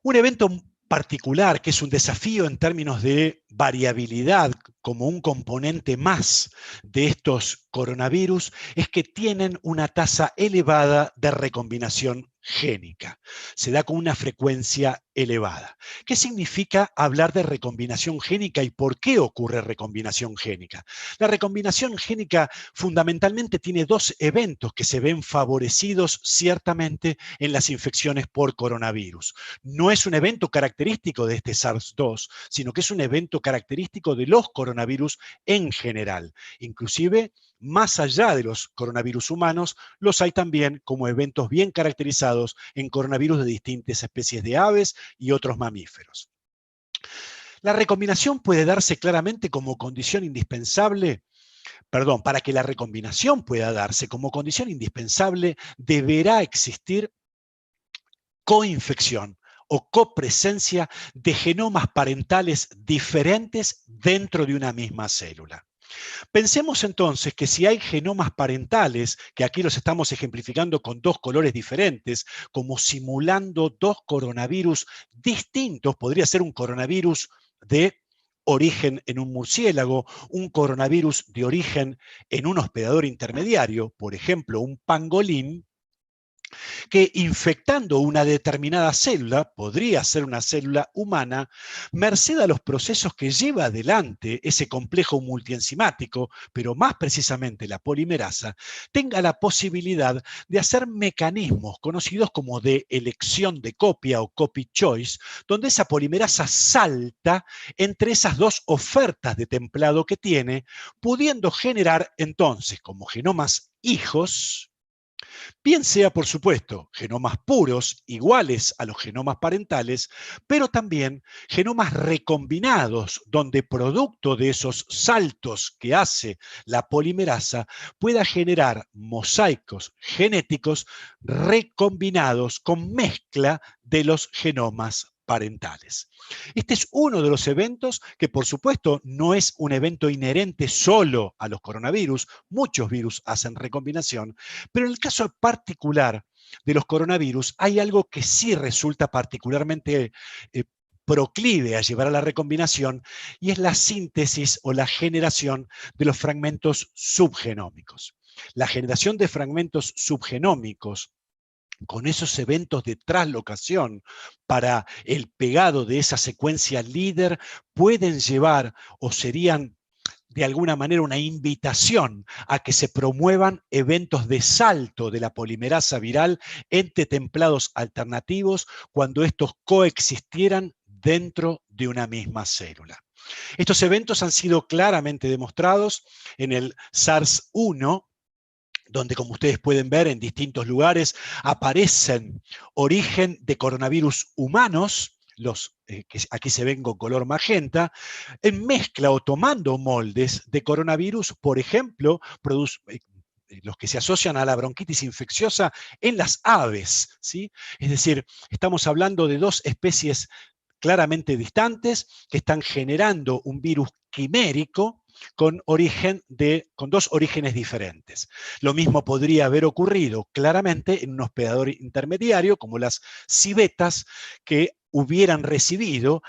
Un evento particular, que es un desafío en términos de variabilidad como un componente más de estos coronavirus, es que tienen una tasa elevada de recombinación génica. Se da con una frecuencia elevada. ¿Qué significa hablar de recombinación génica y por qué ocurre recombinación génica? La recombinación génica fundamentalmente tiene 2 eventos que se ven favorecidos ciertamente en las infecciones por coronavirus. No es un evento característico de este SARS-2, sino que es un evento característico de los coronavirus en general. Inclusive, más allá de los coronavirus humanos, los hay también como eventos bien caracterizados en coronavirus de distintas especies de aves y otros mamíferos. La recombinación puede darse claramente como condición indispensable. Para que la recombinación pueda darse como condición indispensable, deberá existir coinfección o copresencia de genomas parentales diferentes dentro de una misma célula. Pensemos entonces que si hay genomas parentales, que aquí los estamos ejemplificando con 2 colores diferentes, como simulando 2 coronavirus distintos, podría ser un coronavirus de origen en un murciélago, un coronavirus de origen en un hospedador intermediario, por ejemplo, un pangolín, que infectando una determinada célula, podría ser una célula humana, merced a los procesos que lleva adelante ese complejo multienzimático, pero más precisamente la polimerasa, tenga la posibilidad de hacer mecanismos conocidos como de elección de copia o copy choice, donde esa polimerasa salta entre esas 2 ofertas de templado que tiene, pudiendo generar entonces como genomas hijos, bien sea, por supuesto, genomas puros, iguales a los genomas parentales, pero también genomas recombinados, donde producto de esos saltos que hace la polimerasa pueda generar mosaicos genéticos recombinados con mezcla de los genomas parentales. Este es uno de los eventos que, por supuesto, no es un evento inherente solo a los coronavirus. Muchos virus hacen recombinación, pero en el caso particular de los coronavirus hay algo que sí resulta particularmente proclive a llevar a la recombinación, y es la síntesis o la generación de los fragmentos subgenómicos. La generación de fragmentos subgenómicos con esos eventos de traslocación para el pegado de esa secuencia líder pueden llevar o serían de alguna manera una invitación a que se promuevan eventos de salto de la polimerasa viral entre templados alternativos cuando estos coexistieran dentro de una misma célula. Estos eventos han sido claramente demostrados en el SARS-1, donde, como ustedes pueden ver, en distintos lugares aparecen origen de coronavirus humanos, los que aquí se ven con color magenta, en mezcla o tomando moldes de coronavirus, por ejemplo, los que se asocian a la bronquitis infecciosa en las aves, ¿sí? Es decir, estamos hablando de dos especies claramente distantes que están generando un virus quimérico con dos orígenes diferentes. Lo mismo podría haber ocurrido claramente en un hospedador intermediario, como las civetas, que hubieran recibido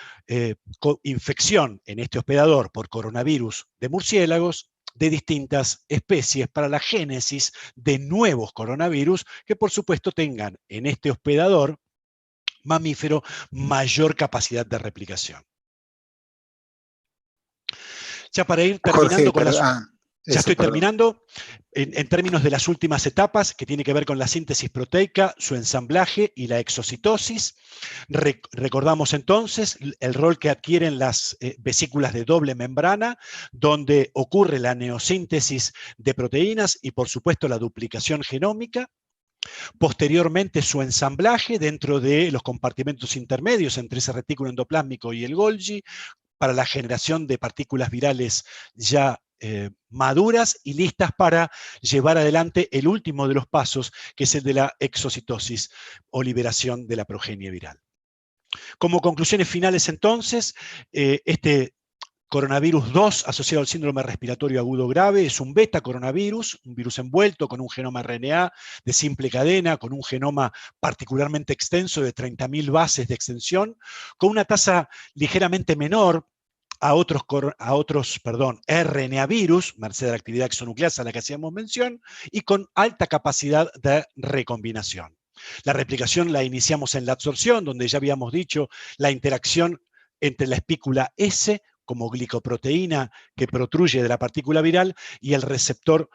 infección en este hospedador por coronavirus de murciélagos de distintas especies para la génesis de nuevos coronavirus que, por supuesto, tengan en este hospedador mamífero mayor capacidad de replicación. Ya para ir terminando Jorge, ya estoy terminando, en términos de las últimas etapas, que tiene que ver con la síntesis proteica, su ensamblaje y la exocitosis. Recordamos entonces el rol que adquieren las vesículas de doble membrana, donde ocurre la neosíntesis de proteínas y, por supuesto, la duplicación genómica. Posteriormente, su ensamblaje dentro de los compartimentos intermedios entre ese retículo endoplásmico y el Golgi, para la generación de partículas virales ya maduras y listas para llevar adelante el último de los pasos, que es el de la exocitosis o liberación de la progenie viral. Como conclusiones finales, entonces, este coronavirus 2 asociado al síndrome respiratorio agudo grave es un beta coronavirus, un virus envuelto con un genoma RNA de simple cadena, con un genoma particularmente extenso de 30.000 bases de extensión, con una tasa ligeramente menor a otros RNA virus, merced a la actividad exonucleasa a la que hacíamos mención, y con alta capacidad de recombinación. La replicación la iniciamos en la absorción, donde ya habíamos dicho la interacción entre la espícula S como glicoproteína que protruye de la partícula viral y el receptor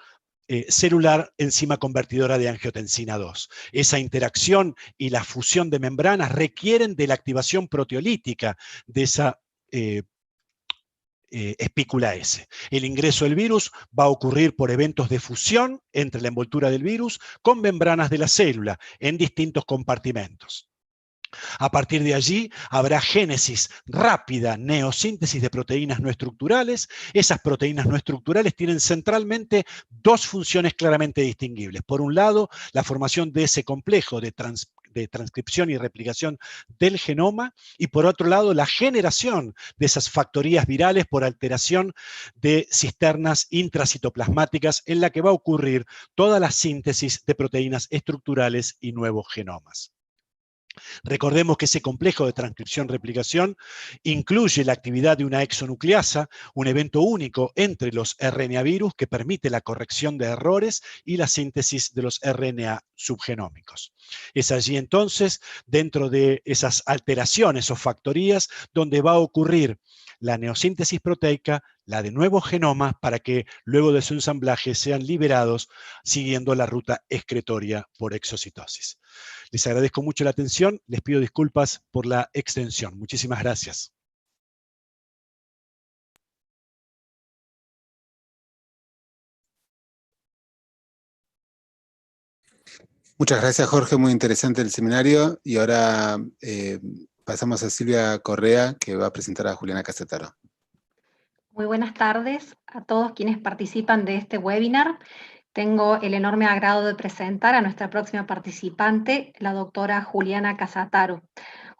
celular enzima convertidora de angiotensina 2. Esa interacción y la fusión de membranas requieren de la activación proteolítica de esa espícula S. El ingreso del virus va a ocurrir por eventos de fusión entre la envoltura del virus con membranas de la célula en distintos compartimentos. A partir de allí habrá génesis rápida, neosíntesis de proteínas no estructurales. Esas proteínas no estructurales tienen centralmente dos funciones claramente distinguibles. Por un lado, la formación de ese complejo de transcripción y replicación del genoma, y por otro lado, la generación de esas factorías virales por alteración de cisternas intracitoplasmáticas en la que va a ocurrir toda la síntesis de proteínas estructurales y nuevos genomas. Recordemos que ese complejo de transcripción-replicación incluye la actividad de una exonucleasa, un evento único entre los RNA virus que permite la corrección de errores y la síntesis de los RNA subgenómicos. Es allí entonces, dentro de esas alteraciones o factorías, donde va a ocurrir la neosíntesis proteica, la de nuevos genomas, para que luego de su ensamblaje sean liberados siguiendo la ruta excretoria por exocitosis. Les agradezco mucho la atención, les pido disculpas por la extensión. Muchísimas gracias. Muchas gracias, Jorge, muy interesante el seminario. Y ahora pasamos a Silvia Correa, que va a presentar a Juliana Casataro. Muy buenas tardes a todos quienes participan de este webinar. Tengo el enorme agrado de presentar a nuestra próxima participante, la doctora Juliana Casataro.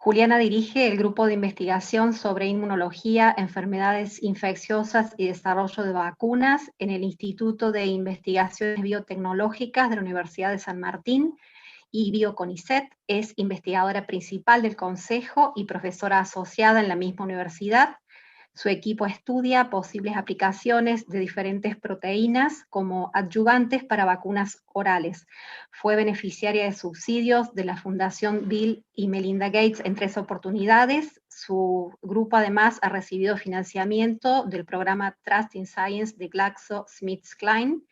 Juliana dirige el grupo de investigación sobre inmunología, enfermedades infecciosas y desarrollo de vacunas en el Instituto de Investigaciones Biotecnológicas de la Universidad de San Martín y BioCONICET. Es investigadora principal del Consejo y profesora asociada en la misma universidad. Su equipo estudia posibles aplicaciones de diferentes proteínas como adyuvantes para vacunas orales. Fue beneficiaria de subsidios de la Fundación Bill y Melinda Gates en 3 oportunidades. Su grupo además ha recibido financiamiento del programa Trust in Science de GlaxoSmithKline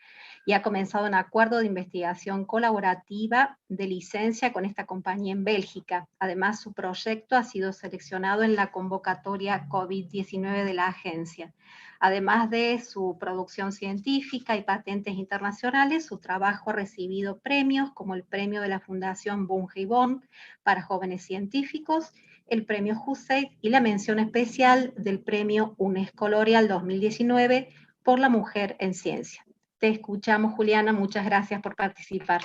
y ha comenzado un acuerdo de investigación colaborativa de licencia con esta compañía en Bélgica. Además, su proyecto ha sido seleccionado en la convocatoria COVID-19 de la agencia. Además de su producción científica y patentes internacionales, su trabajo ha recibido premios como el premio de la Fundación Bunge y Bond para jóvenes científicos, el premio Hussein y la mención especial del premio UNESCO L'Oréal 2019 por la mujer en ciencia. Te escuchamos, Juliana, muchas gracias por participar.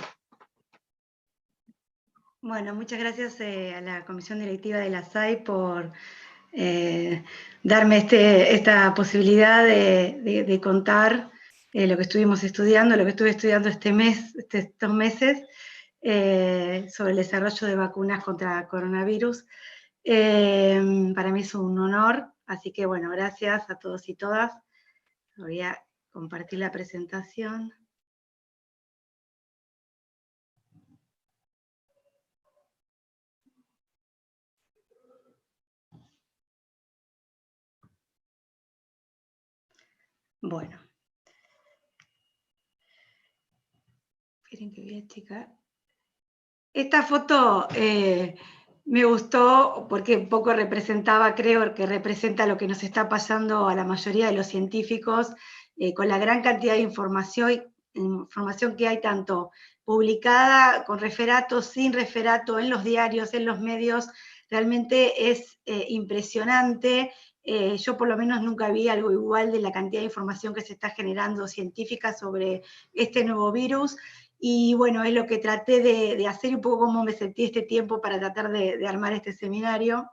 Bueno, muchas gracias a la Comisión Directiva de la SAI por darme esta posibilidad de contar lo que estuvimos estudiando, lo que estuve estudiando estos meses, sobre el desarrollo de vacunas contra coronavirus. Para mí es un honor, así que bueno, gracias a todos y todas. Voy a compartir la presentación. Bueno. Esperen que voy a checar. Esta foto me gustó porque un poco representaba, creo que representa lo que nos está pasando a la mayoría de los científicos, con la gran cantidad de información que hay tanto publicada, con referato, sin referato, en los diarios, en los medios. Realmente es impresionante. Yo por lo menos nunca vi algo igual de la cantidad de información que se está generando científica sobre este nuevo virus. Y bueno, es lo que traté de hacer, un poco cómo me sentí este tiempo para tratar de armar este seminario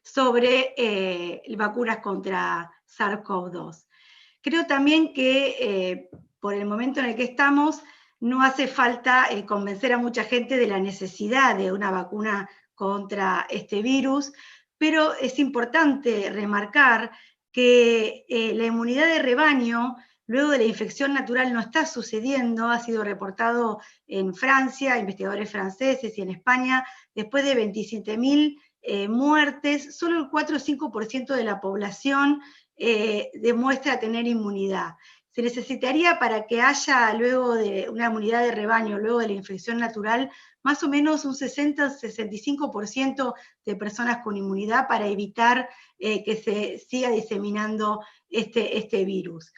sobre vacunas contra SARS-CoV-2. Creo también que por el momento en el que estamos, no hace falta convencer a mucha gente de la necesidad de una vacuna contra este virus, pero es importante remarcar que la inmunidad de rebaño, luego de la infección natural, no está sucediendo. Ha sido reportado en Francia, investigadores franceses, y en España, después de 27.000 muertes, solo el 4 o 5% de la población demuestra tener inmunidad. Se necesitaría, para que haya luego de una inmunidad de rebaño, luego de la infección natural, más o menos un 60-65% de personas con inmunidad para evitar que se siga diseminando este virus.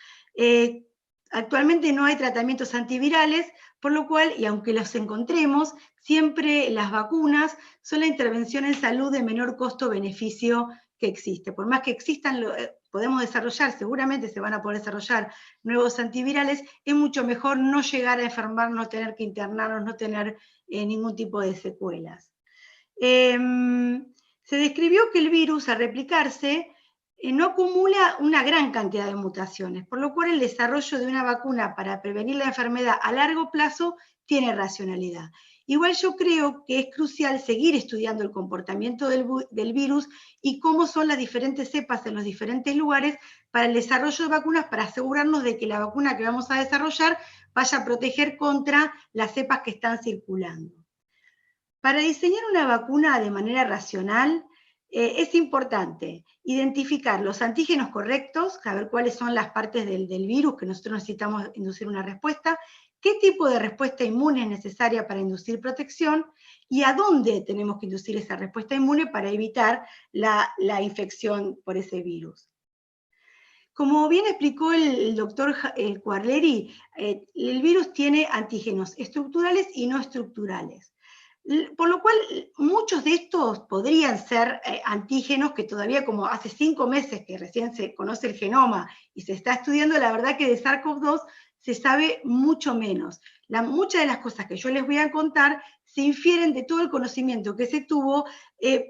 Actualmente no hay tratamientos antivirales, por lo cual, y aunque los encontremos, siempre las vacunas son la intervención en salud de menor costo-beneficio que existe. Por más que existan, podemos desarrollar, seguramente se van a poder desarrollar nuevos antivirales, es mucho mejor no llegar a enfermar, no tener que internarnos, no tener ningún tipo de secuelas. Se describió que el virus, al replicarse, no acumula una gran cantidad de mutaciones, por lo cual el desarrollo de una vacuna para prevenir la enfermedad a largo plazo tiene racionalidad. Igual yo creo que es crucial seguir estudiando el comportamiento del virus y cómo son las diferentes cepas en los diferentes lugares para el desarrollo de vacunas, para asegurarnos de que la vacuna que vamos a desarrollar vaya a proteger contra las cepas que están circulando. Para diseñar una vacuna de manera racional, es importante identificar los antígenos correctos, saber cuáles son las partes del virus que nosotros necesitamos inducir una respuesta, qué tipo de respuesta inmune es necesaria para inducir protección y a dónde tenemos que inducir esa respuesta inmune para evitar la infección por ese virus. Como bien explicó el doctor Quarleri, el virus tiene antígenos estructurales y no estructurales. Por lo cual, muchos de estos podrían ser antígenos que todavía, como hace 5 meses que recién se conoce el genoma y se está estudiando, la verdad que de SARS-CoV-2 se sabe mucho menos. Muchas de las cosas que yo les voy a contar se infieren de todo el conocimiento que se tuvo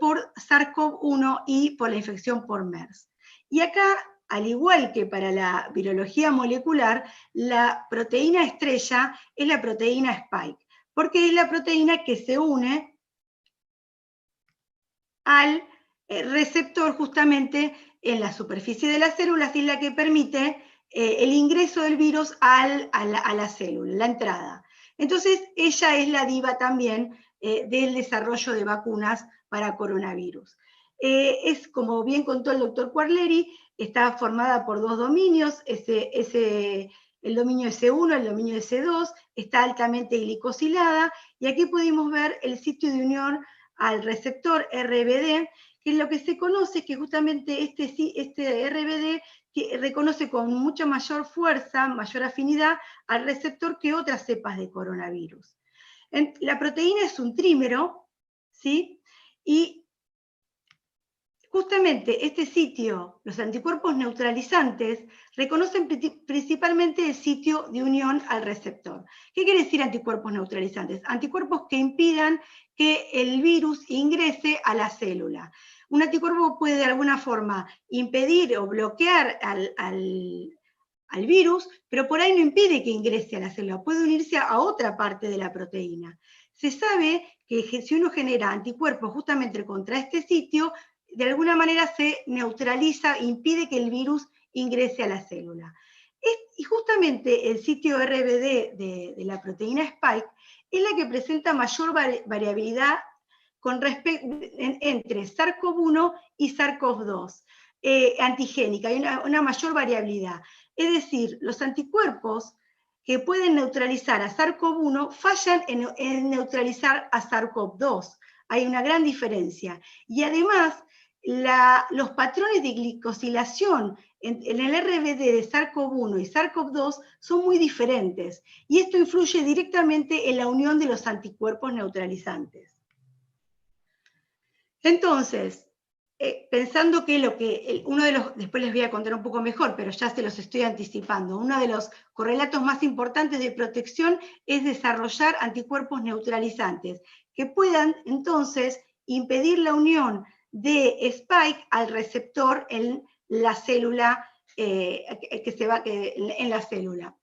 por SARS-CoV-1 y por la infección por MERS. Y acá, al igual que para la virología molecular, la proteína estrella es la proteína Spike, porque es la proteína que se une al receptor justamente en la superficie de las células y es la que permite el ingreso del virus a la célula, la entrada. Entonces, ella es la diva también del desarrollo de vacunas para coronavirus. Es, como bien contó el doctor Quarleri, está formada por dos dominios, el dominio S1, el dominio S2, está altamente glicosilada, y aquí pudimos ver el sitio de unión al receptor RBD, que es lo que se conoce que justamente este RBD que reconoce con mucha mayor fuerza, mayor afinidad al receptor que otras cepas de coronavirus. La proteína es un trímero, ¿sí? Y justamente este sitio, los anticuerpos neutralizantes, reconocen principalmente el sitio de unión al receptor. ¿Qué quiere decir anticuerpos neutralizantes? Anticuerpos que impidan que el virus ingrese a la célula. Un anticuerpo puede de alguna forma impedir o bloquear al virus, pero por ahí no impide que ingrese a la célula, puede unirse a otra parte de la proteína. Se sabe que si uno genera anticuerpos justamente contra este sitio, de alguna manera se neutraliza, impide que el virus ingrese a la célula. Y justamente el sitio RBD de la proteína Spike es la que presenta mayor variabilidad entre SARS-CoV-1 y SARS-CoV-2, antigénica, hay una mayor variabilidad. Es decir, los anticuerpos que pueden neutralizar a SARS-CoV-1 fallan en neutralizar a SARS-CoV-2. Hay una gran diferencia. Y además, los patrones de glicosilación en el RBD de SARS-CoV-1 y SARS-CoV-2 son muy diferentes, y esto influye directamente en la unión de los anticuerpos neutralizantes. Entonces, pensando que después les voy a contar un poco mejor, pero ya se los estoy anticipando, uno de los correlatos más importantes de protección es desarrollar anticuerpos neutralizantes, que puedan entonces impedir la unión de Spike al receptor en la célula, en la célula.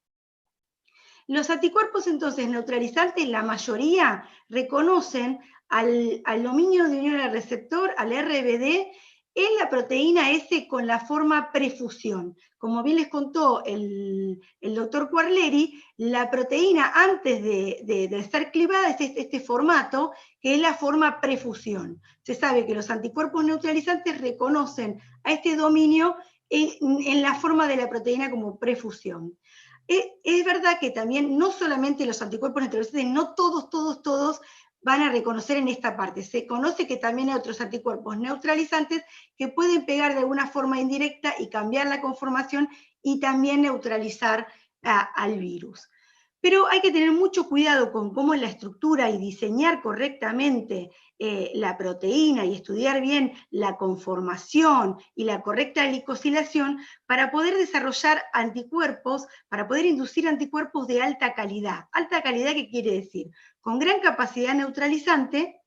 Los anticuerpos entonces neutralizantes, la mayoría reconocen al dominio de unión al receptor, al RBD, en la proteína S con la forma prefusión. Como bien les contó el doctor Quarleri, la proteína antes de ser clivada es este formato, que es la forma prefusión. Se sabe que los anticuerpos neutralizantes reconocen a este dominio en la forma de la proteína como prefusión. Es verdad que también no solamente los anticuerpos neutralizantes, no todos van a reconocer en esta parte. Se conoce que también hay otros anticuerpos neutralizantes que pueden pegar de alguna forma indirecta y cambiar la conformación y también neutralizar al virus. Pero hay que tener mucho cuidado con cómo es la estructura y diseñar correctamente la proteína y estudiar bien la conformación y la correcta glicosilación para poder desarrollar anticuerpos, para poder inducir anticuerpos de alta calidad. ¿Alta calidad qué quiere decir? Con gran capacidad neutralizante,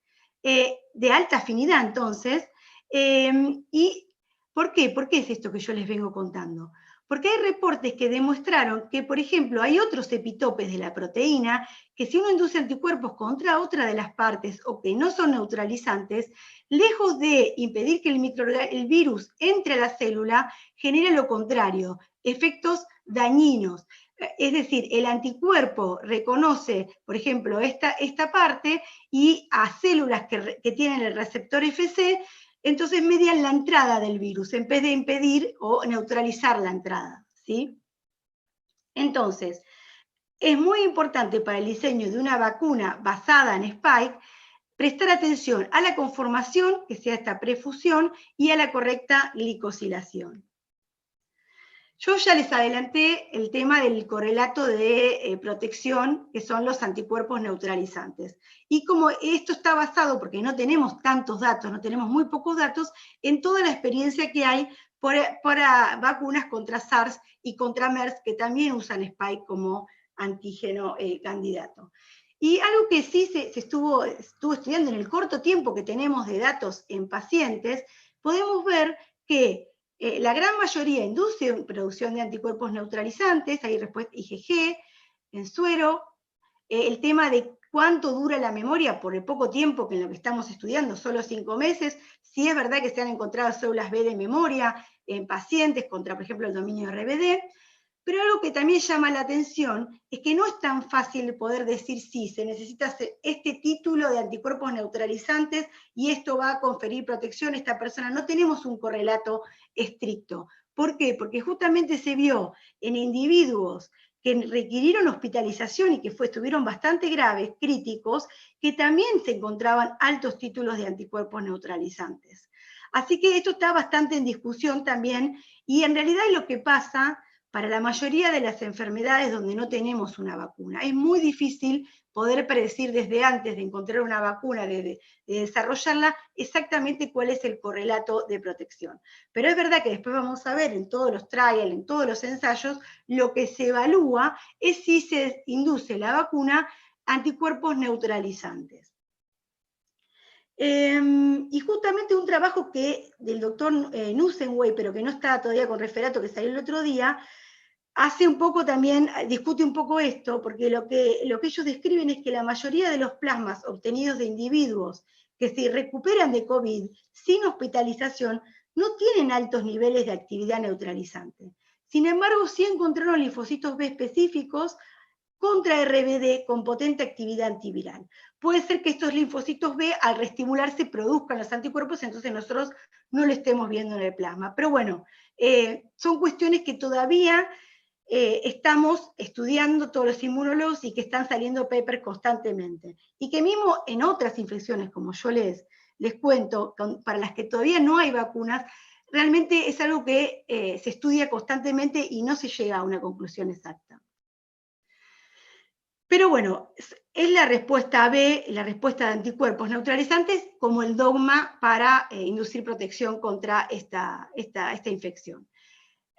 de alta afinidad entonces. ¿Y por qué? ¿Por qué es esto que yo les vengo contando? Porque hay reportes que demostraron que, por ejemplo, hay otros epitopes de la proteína que si uno induce anticuerpos contra otra de las partes o que no son neutralizantes, lejos de impedir que el virus entre a la célula, genera lo contrario, efectos dañinos. Es decir, el anticuerpo reconoce, por ejemplo, esta parte y a células que tienen el receptor FC, entonces median la entrada del virus, en vez de impedir o neutralizar la entrada, ¿sí? Entonces, es muy importante para el diseño de una vacuna basada en Spike prestar atención a la conformación, que sea esta prefusión, y a la correcta glicosilación. Yo ya les adelanté el tema del correlato de protección, que son los anticuerpos neutralizantes. Y como esto está basado, porque no tenemos tantos datos, no tenemos muy pocos datos, en toda la experiencia que hay para vacunas contra SARS y contra MERS, que también usan Spike como antígeno candidato. Y algo que sí se estuvo estudiando en el corto tiempo que tenemos de datos en pacientes, podemos ver que la gran mayoría induce producción de anticuerpos neutralizantes, hay respuesta IgG, en suero, el tema de cuánto dura la memoria por el poco tiempo que en lo que estamos estudiando, solo 5 meses, sí es verdad que se han encontrado células B de memoria en pacientes contra, por ejemplo, el dominio RBD, pero algo que también llama la atención es que no es tan fácil poder decir sí, se necesita este título de anticuerpos neutralizantes y esto va a conferir protección a esta persona. No tenemos un correlato estricto. ¿Por qué? Porque justamente se vio en individuos que requirieron hospitalización y que estuvieron bastante graves, críticos, que también se encontraban altos títulos de anticuerpos neutralizantes. Así que esto está bastante en discusión también, y en realidad es lo que pasa para la mayoría de las enfermedades donde no tenemos una vacuna. Es muy difícil poder predecir desde antes de encontrar una vacuna, de desarrollarla, exactamente cuál es el correlato de protección. Pero es verdad que después vamos a ver en todos los trials, en todos los ensayos, lo que se evalúa es si se induce la vacuna anticuerpos neutralizantes. Y justamente un trabajo del doctor Nussenwey, pero que no está todavía con referato, que salió el otro día, hace un poco también, discute un poco esto, porque lo que ellos describen es que la mayoría de los plasmas obtenidos de individuos que se recuperan de COVID sin hospitalización no tienen altos niveles de actividad neutralizante. Sin embargo, sí encontraron linfocitos B específicos contra RBD con potente actividad antiviral. Puede ser que estos linfocitos B al reestimularse produzcan los anticuerpos, entonces nosotros no lo estemos viendo en el plasma. Pero bueno, son cuestiones que todavía estamos estudiando todos los inmunólogos y que están saliendo papers constantemente. Y que mismo en otras infecciones, como yo les cuento, para las que todavía no hay vacunas, realmente es algo que se estudia constantemente y no se llega a una conclusión exacta. Pero bueno, es la respuesta B, la respuesta de anticuerpos neutralizantes, como el dogma para inducir protección contra esta infección.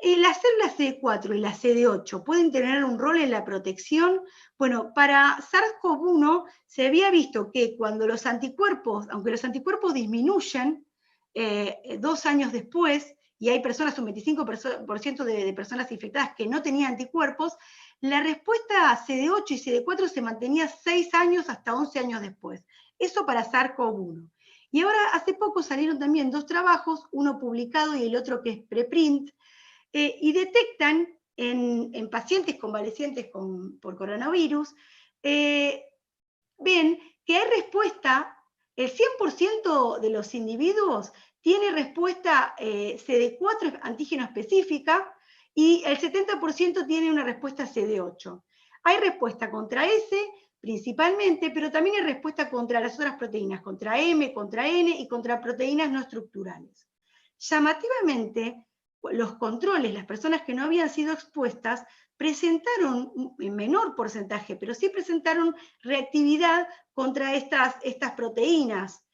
¿Las células CD4 y la CD8 pueden tener un rol en la protección? Bueno, para SARS-CoV-1 se había visto que cuando los anticuerpos, aunque los anticuerpos disminuyen 2 años después, y hay personas, un 25% de personas infectadas que no tenían anticuerpos, la respuesta a CD8 y CD4 se mantenía 6 años hasta 11 años después. Eso para SARS-CoV-1. Y ahora hace poco salieron también 2 trabajos, uno publicado y el otro que es preprint, y detectan en pacientes convalecientes por coronavirus, ven que hay respuesta, el 100% de los individuos tiene respuesta CD4 antígeno específica y el 70% tiene una respuesta CD8. Hay respuesta contra S principalmente, pero también hay respuesta contra las otras proteínas, contra M, contra N y contra proteínas no estructurales. Llamativamente, los controles, las personas que no habían sido expuestas, presentaron, en menor porcentaje, pero sí presentaron reactividad contra estas proteínas,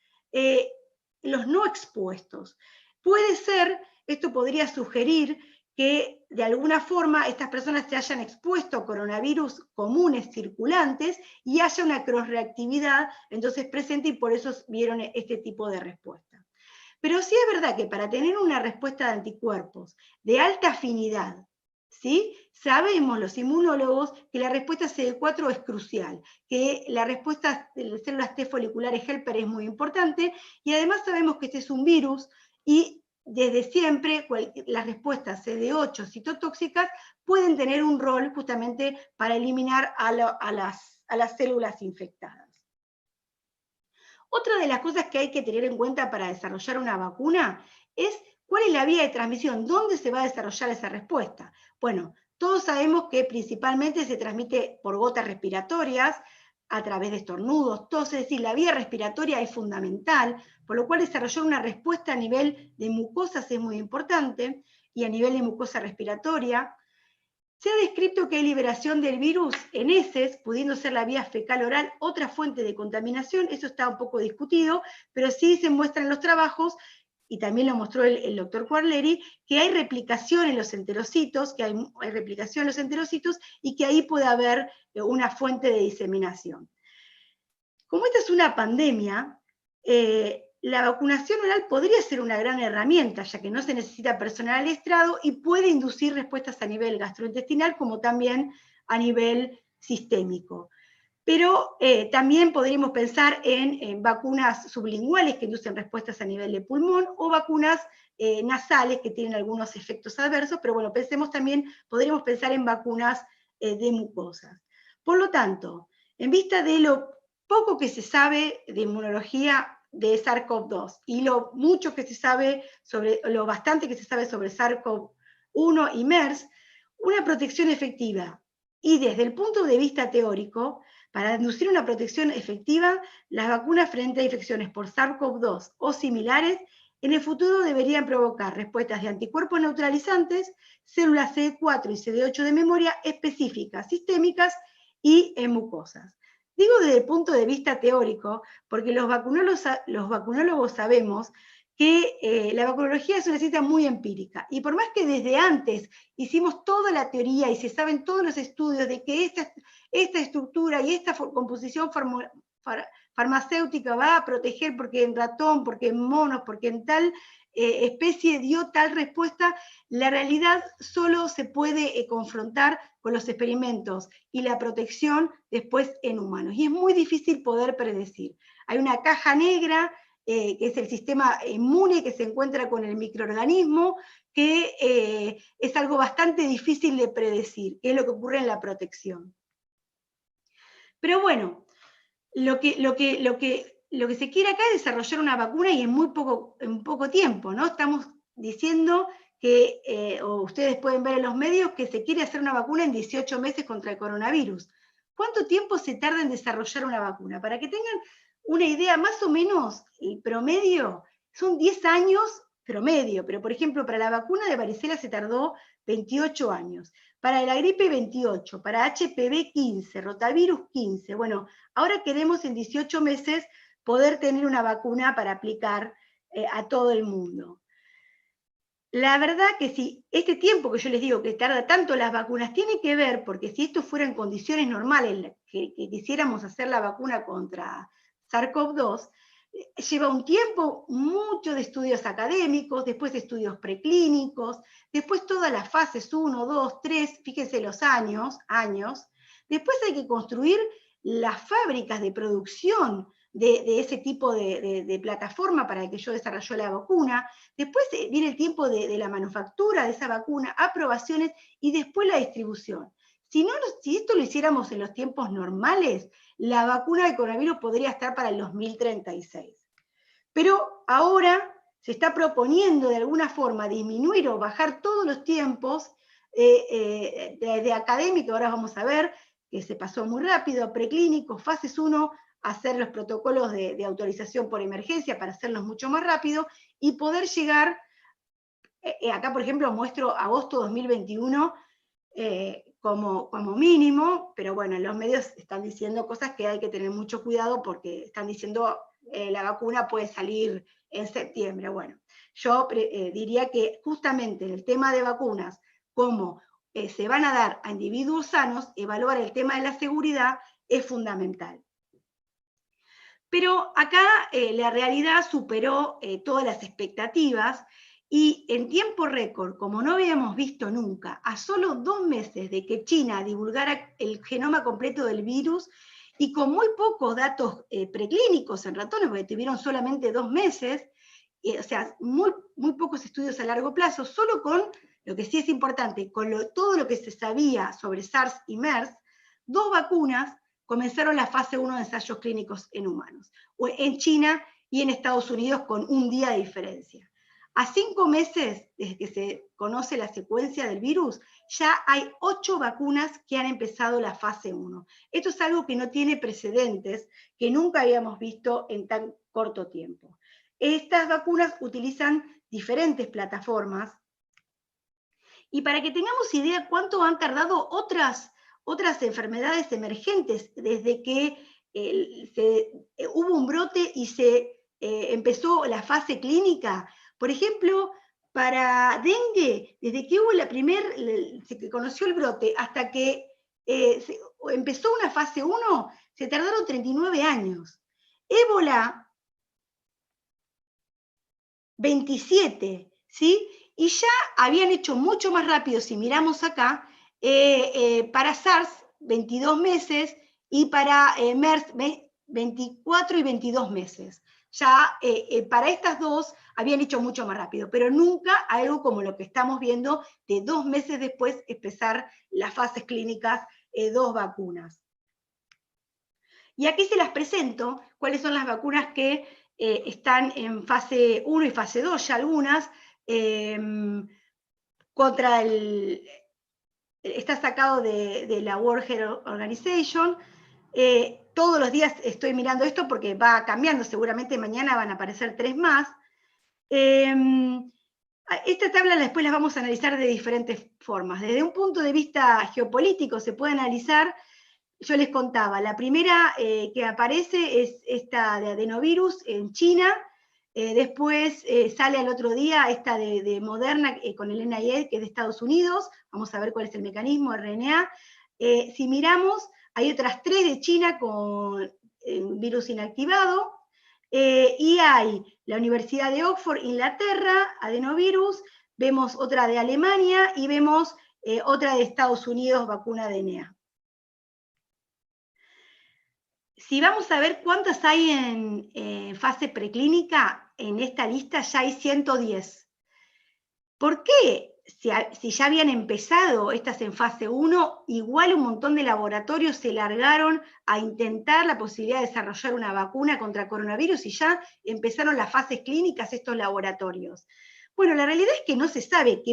los no expuestos. Puede ser, esto podría sugerir que de alguna forma estas personas se hayan expuesto a coronavirus comunes circulantes y haya una cross-reactividad entonces presente y por eso vieron este tipo de respuesta. Pero sí es verdad que para tener una respuesta de anticuerpos de alta afinidad, ¿sí? Sabemos los inmunólogos que la respuesta CD4 es crucial, que la respuesta de las células T foliculares helper es muy importante, y además sabemos que este es un virus, y desde siempre las respuestas CD8 citotóxicas pueden tener un rol justamente para eliminar a las células infectadas. Otra de las cosas que hay que tener en cuenta para desarrollar una vacuna es cuál es la vía de transmisión, dónde se va a desarrollar esa respuesta. Bueno, todos sabemos que principalmente se transmite por gotas respiratorias, a través de estornudos, tos, es decir, la vía respiratoria es fundamental, por lo cual desarrollar una respuesta a nivel de mucosas es muy importante, y a nivel de mucosa respiratoria. Se ha descrito que hay liberación del virus en heces, pudiendo ser la vía fecal-oral otra fuente de contaminación. Eso está un poco discutido, pero sí se muestra en los trabajos, y también lo mostró el doctor Quarleri, que hay replicación en los enterocitos, y que ahí puede haber una fuente de diseminación. Como esta es una pandemia, la vacunación oral podría ser una gran herramienta, ya que no se necesita personal adiestrado y puede inducir respuestas a nivel gastrointestinal como también a nivel sistémico. Pero también podríamos pensar en vacunas sublinguales que inducen respuestas a nivel de pulmón o vacunas nasales que tienen algunos efectos adversos, pero bueno, podríamos pensar en vacunas de mucosas. Por lo tanto, en vista de lo poco que se sabe de inmunología de SARS-CoV-2 y lo bastante que se sabe sobre SARS-CoV-1 y MERS, una protección efectiva. Y desde el punto de vista teórico, para inducir una protección efectiva, las vacunas frente a infecciones por SARS-CoV-2 o similares en el futuro deberían provocar respuestas de anticuerpos neutralizantes, células CD4 y CD8 de memoria específicas, sistémicas y en mucosas. Digo desde el punto de vista teórico, porque los vacunólogos sabemos que la vacunología es una ciencia muy empírica, y por más que desde antes hicimos toda la teoría y se saben todos los estudios de que esta estructura y esta composición farmacéutica va a proteger porque en ratón, porque en monos, porque en tal especie dio tal respuesta, la realidad solo se puede confrontar con los experimentos y la protección después en humanos. Y es muy difícil poder predecir. Hay una caja negra, que es el sistema inmune que se encuentra con el microorganismo, que es algo bastante difícil de predecir, que es lo que ocurre en la protección. Pero bueno, lo que se quiere acá es desarrollar una vacuna y en poco tiempo, ¿no? Estamos diciendo que, o ustedes pueden ver en los medios, que se quiere hacer una vacuna en 18 meses contra el coronavirus. ¿Cuánto tiempo se tarda en desarrollar una vacuna? Para que tengan una idea, más o menos, el promedio son 10 años promedio, pero por ejemplo, para la vacuna de varicela se tardó 28 años, para la gripe 28, para HPV 15, rotavirus 15. Bueno, ahora queremos en 18 meses poder tener una vacuna para aplicar a todo el mundo. La verdad que si este tiempo que yo les digo que tarda tanto las vacunas tiene que ver, porque si esto fuera en condiciones normales, que quisiéramos hacer la vacuna contra SARS-CoV-2, lleva un tiempo, mucho de estudios académicos, después estudios preclínicos, después todas las fases 1, 2, 3, fíjense los años, después hay que construir las fábricas de producción de ese tipo de plataforma para que yo desarrolle la vacuna, después viene el tiempo de la manufactura de esa vacuna, aprobaciones y después la distribución. Si esto lo hiciéramos en los tiempos normales, la vacuna del coronavirus podría estar para el 2036. Pero ahora se está proponiendo de alguna forma disminuir o bajar todos los tiempos de académico. Ahora vamos a ver que se pasó muy rápido, preclínicos, fases 1, hacer los protocolos de autorización por emergencia para hacerlos mucho más rápido y poder llegar, acá por ejemplo muestro agosto 2021, como mínimo, pero bueno, en los medios están diciendo cosas que hay que tener mucho cuidado porque están diciendo la vacuna puede salir en septiembre. Bueno, yo diría que justamente en el tema de vacunas, como se van a dar a individuos sanos, evaluar el tema de la seguridad es fundamental. Pero acá la realidad superó todas las expectativas, y en tiempo récord, como no habíamos visto nunca, a solo 2 meses de que China divulgara el genoma completo del virus, y con muy pocos datos preclínicos en ratones, porque tuvieron solamente 2 meses, o sea, muy pocos estudios a largo plazo, solo con lo que sí es importante, con todo lo que se sabía sobre SARS y MERS, 2 vacunas comenzaron la fase 1 de ensayos clínicos en humanos, en China y en Estados Unidos con un día de diferencia. A 5 meses desde que se conoce la secuencia del virus, ya hay 8 vacunas que han empezado la fase 1. Esto es algo que no tiene precedentes, que nunca habíamos visto en tan corto tiempo. Estas vacunas utilizan diferentes plataformas Y para que tengamos idea cuánto han tardado otras enfermedades emergentes desde que hubo un brote y se empezó la fase clínica. Por ejemplo, para dengue, desde que hubo se conoció el brote hasta que empezó una fase 1, se tardaron 39 años. Ébola, 27, ¿sí? Y ya habían hecho mucho más rápido, si miramos acá, para SARS, 22 meses, y para MERS, 24 y 22 meses. Ya para estas dos habían hecho mucho más rápido, pero nunca algo como lo que estamos viendo de 2 meses después empezar las fases clínicas, 2 vacunas. Y aquí se las presento, cuáles son las vacunas que están en fase 1 y fase 2, ya algunas, está sacado de la World Health Organization. Todos los días estoy mirando esto porque va cambiando, seguramente mañana van a aparecer 3 más. Esta tabla después la vamos a analizar de diferentes formas. Desde un punto de vista geopolítico se puede analizar. Yo les contaba, la primera que aparece es esta de adenovirus en China, después sale al otro día esta de Moderna con el NIH, que es de Estados Unidos, vamos a ver cuál es el mecanismo, RNA. Si miramos, hay otras 3 de China con virus inactivado, y hay la Universidad de Oxford, Inglaterra, adenovirus, vemos otra de Alemania y vemos otra de Estados Unidos, vacuna DNA. Si vamos a ver cuántas hay en fase preclínica, en esta lista ya hay 110. ¿Por qué? Si ya habían empezado estas en fase 1, igual un montón de laboratorios se largaron a intentar la posibilidad de desarrollar una vacuna contra coronavirus y ya empezaron las fases clínicas estos laboratorios. Bueno, la realidad es que no se sabe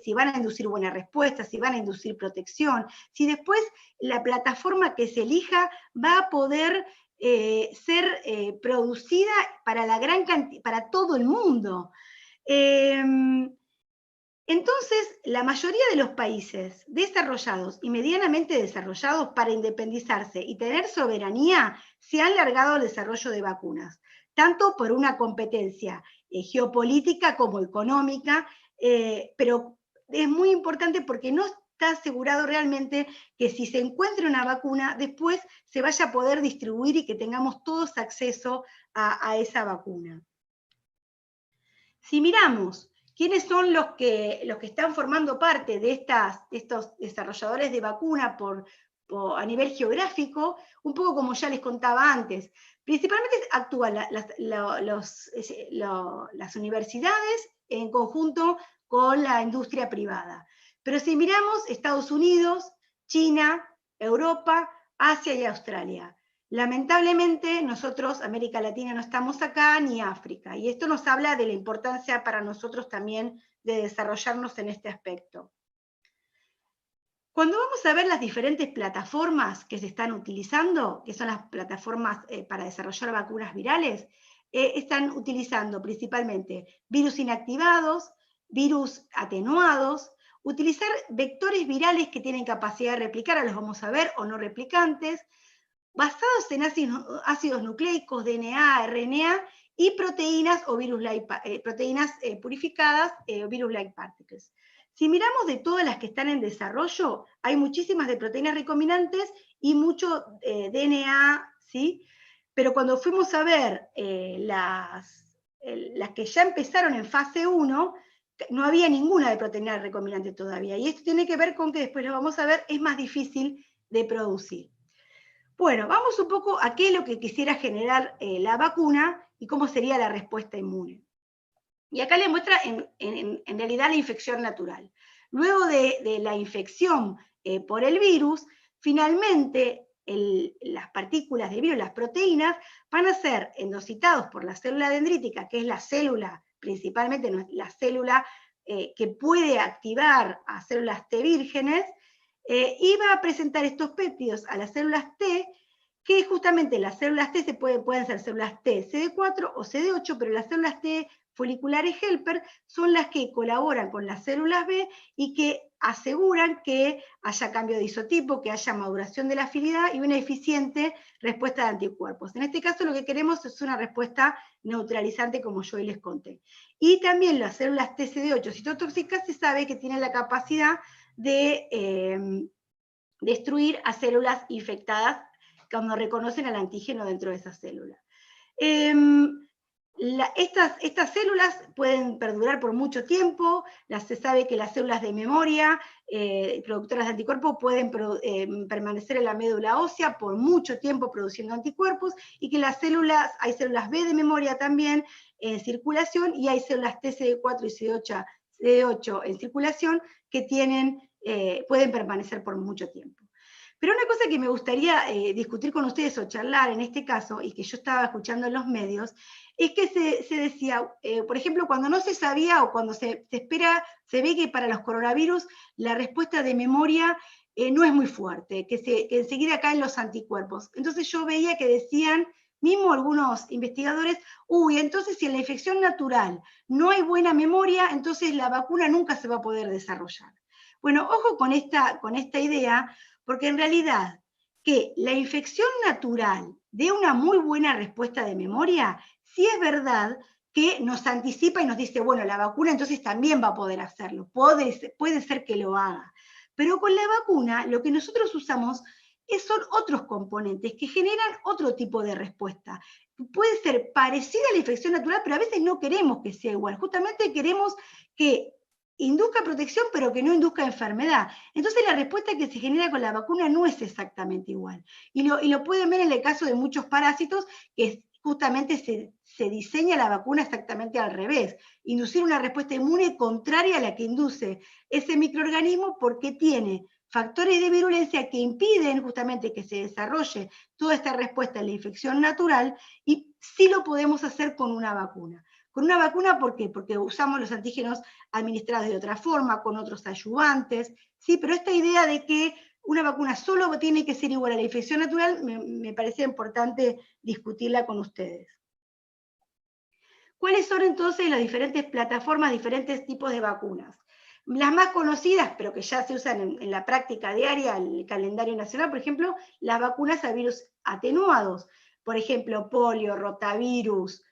si van a inducir buena respuesta, si van a inducir protección, si después la plataforma que se elija va a poder ser producida para todo el mundo. Entonces, la mayoría de los países desarrollados y medianamente desarrollados para independizarse y tener soberanía se han largado al desarrollo de vacunas, tanto por una competencia geopolítica como económica, pero es muy importante porque no está asegurado realmente que si se encuentra una vacuna, después se vaya a poder distribuir y que tengamos todos acceso a esa vacuna. Si miramos quiénes son los que están formando parte de estos desarrolladores de vacuna a nivel geográfico, un poco como ya les contaba antes, principalmente actúan las universidades en conjunto con la industria privada. Pero si miramos Estados Unidos, China, Europa, Asia y Australia. Lamentablemente nosotros, América Latina, no estamos acá, ni África, y esto nos habla de la importancia para nosotros también de desarrollarnos en este aspecto. Cuando vamos a ver las diferentes plataformas que se están utilizando, que son las plataformas para desarrollar vacunas virales, están utilizando principalmente virus inactivados, virus atenuados, utilizar vectores virales que tienen capacidad de replicar, ahora los vamos a ver, o no replicantes, basados en ácidos nucleicos, DNA, RNA, y proteínas o proteínas purificadas, virus-like particles. Si miramos de todas las que están en desarrollo, hay muchísimas de proteínas recombinantes y mucho DNA, ¿sí? Pero cuando fuimos a ver las que ya empezaron en fase 1, no había ninguna de proteína recombinante todavía. Y esto tiene que ver con que después lo vamos a ver, es más difícil de producir. Bueno, vamos un poco a qué es lo que quisiera generar la vacuna y cómo sería la respuesta inmune. Y acá les muestra en realidad la infección natural. Luego de la infección por el virus, finalmente las partículas de virus, las proteínas, van a ser endocitados por la célula dendrítica, que es la célula, principalmente la célula que puede activar a células T vírgenes, y va a presentar estos péptidos a las células T, que justamente las células T pueden ser células T CD4 o CD8, pero las células T foliculares helper son las que colaboran con las células B y que aseguran que haya cambio de isotipo, que haya maduración de la afinidad y una eficiente respuesta de anticuerpos. En este caso lo que queremos es una respuesta neutralizante, como yo hoy les conté. Y también las células TCD8 citotóxicas se sabe que tienen la capacidad de destruir a células infectadas cuando reconocen al antígeno dentro de esa célula. Estas células pueden perdurar por mucho tiempo, se sabe que las células de memoria, productoras de anticuerpos, pueden permanecer en la médula ósea por mucho tiempo produciendo anticuerpos, y que hay células B de memoria también en circulación, y hay células TCD4 y CD8 en circulación que pueden permanecer por mucho tiempo. Pero una cosa que me gustaría discutir con ustedes o charlar en este caso, y que yo estaba escuchando en los medios, es que se decía, por ejemplo, cuando no se sabía o cuando se ve que para los coronavirus la respuesta de memoria no es muy fuerte, que enseguida caen los anticuerpos. Entonces yo veía que decían, mismo algunos investigadores, entonces si en la infección natural no hay buena memoria, entonces la vacuna nunca se va a poder desarrollar. Bueno, ojo con esta idea, porque en realidad que la infección natural dé una muy buena respuesta de memoria, sí es verdad que nos anticipa y nos dice, bueno, la vacuna entonces también va a poder hacerlo, puede ser que lo haga. Pero con la vacuna lo que nosotros usamos son otros componentes que generan otro tipo de respuesta. Puede ser parecida a la infección natural, pero a veces no queremos que sea igual. Justamente queremos que induzca protección, pero que no induzca enfermedad. Entonces la respuesta que se genera con la vacuna no es exactamente igual. Y lo pueden ver en el caso de muchos parásitos, que justamente se diseña la vacuna exactamente al revés. Inducir una respuesta inmune contraria a la que induce ese microorganismo, porque tiene factores de virulencia que impiden justamente que se desarrolle toda esta respuesta a la infección natural, y sí lo podemos hacer con una vacuna. Con una vacuna, ¿por qué? Porque usamos los antígenos administrados de otra forma, con otros ayudantes, ¿sí? Pero esta idea de que una vacuna solo tiene que ser igual a la infección natural, me parecía importante discutirla con ustedes. ¿Cuáles son entonces las diferentes plataformas, diferentes tipos de vacunas? Las más conocidas, pero que ya se usan en la práctica diaria, el calendario nacional, por ejemplo, las vacunas a virus atenuados. Por ejemplo, polio, rotavirus,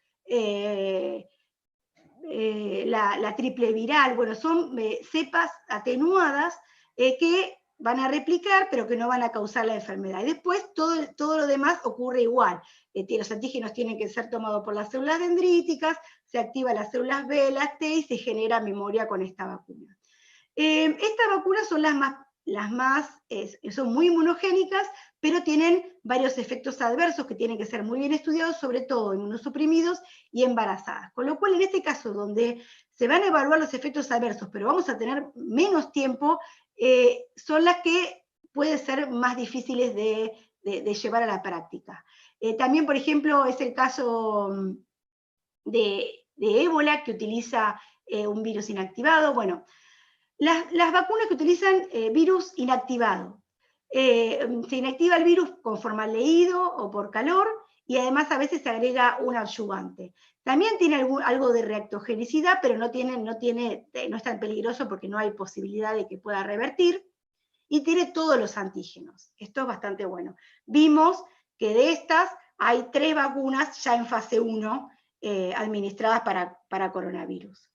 la triple viral, bueno, son cepas atenuadas que van a replicar, pero que no van a causar la enfermedad. Y después todo lo demás ocurre igual. Los antígenos tienen que ser tomados por las células dendríticas, se activan las células B, las T, y se genera memoria con esta vacuna. Estas vacunas son son muy inmunogénicas, pero tienen varios efectos adversos que tienen que ser muy bien estudiados, sobre todo en inmunosuprimidos y embarazadas. Con lo cual, en este caso, donde se van a evaluar los efectos adversos, pero vamos a tener menos tiempo, son las que pueden ser más difíciles de llevar a la práctica. También, por ejemplo, es el caso de ébola, que utiliza un virus inactivado. Bueno, las vacunas que utilizan virus inactivado. Se inactiva el virus con formaldehído o por calor, y además a veces se agrega un adyuvante. También tiene algo de reactogenicidad, pero no es tan peligroso porque no hay posibilidad de que pueda revertir, y tiene todos los antígenos. Esto es bastante bueno. Vimos que de estas hay 3 vacunas ya en fase 1 administradas para coronavirus.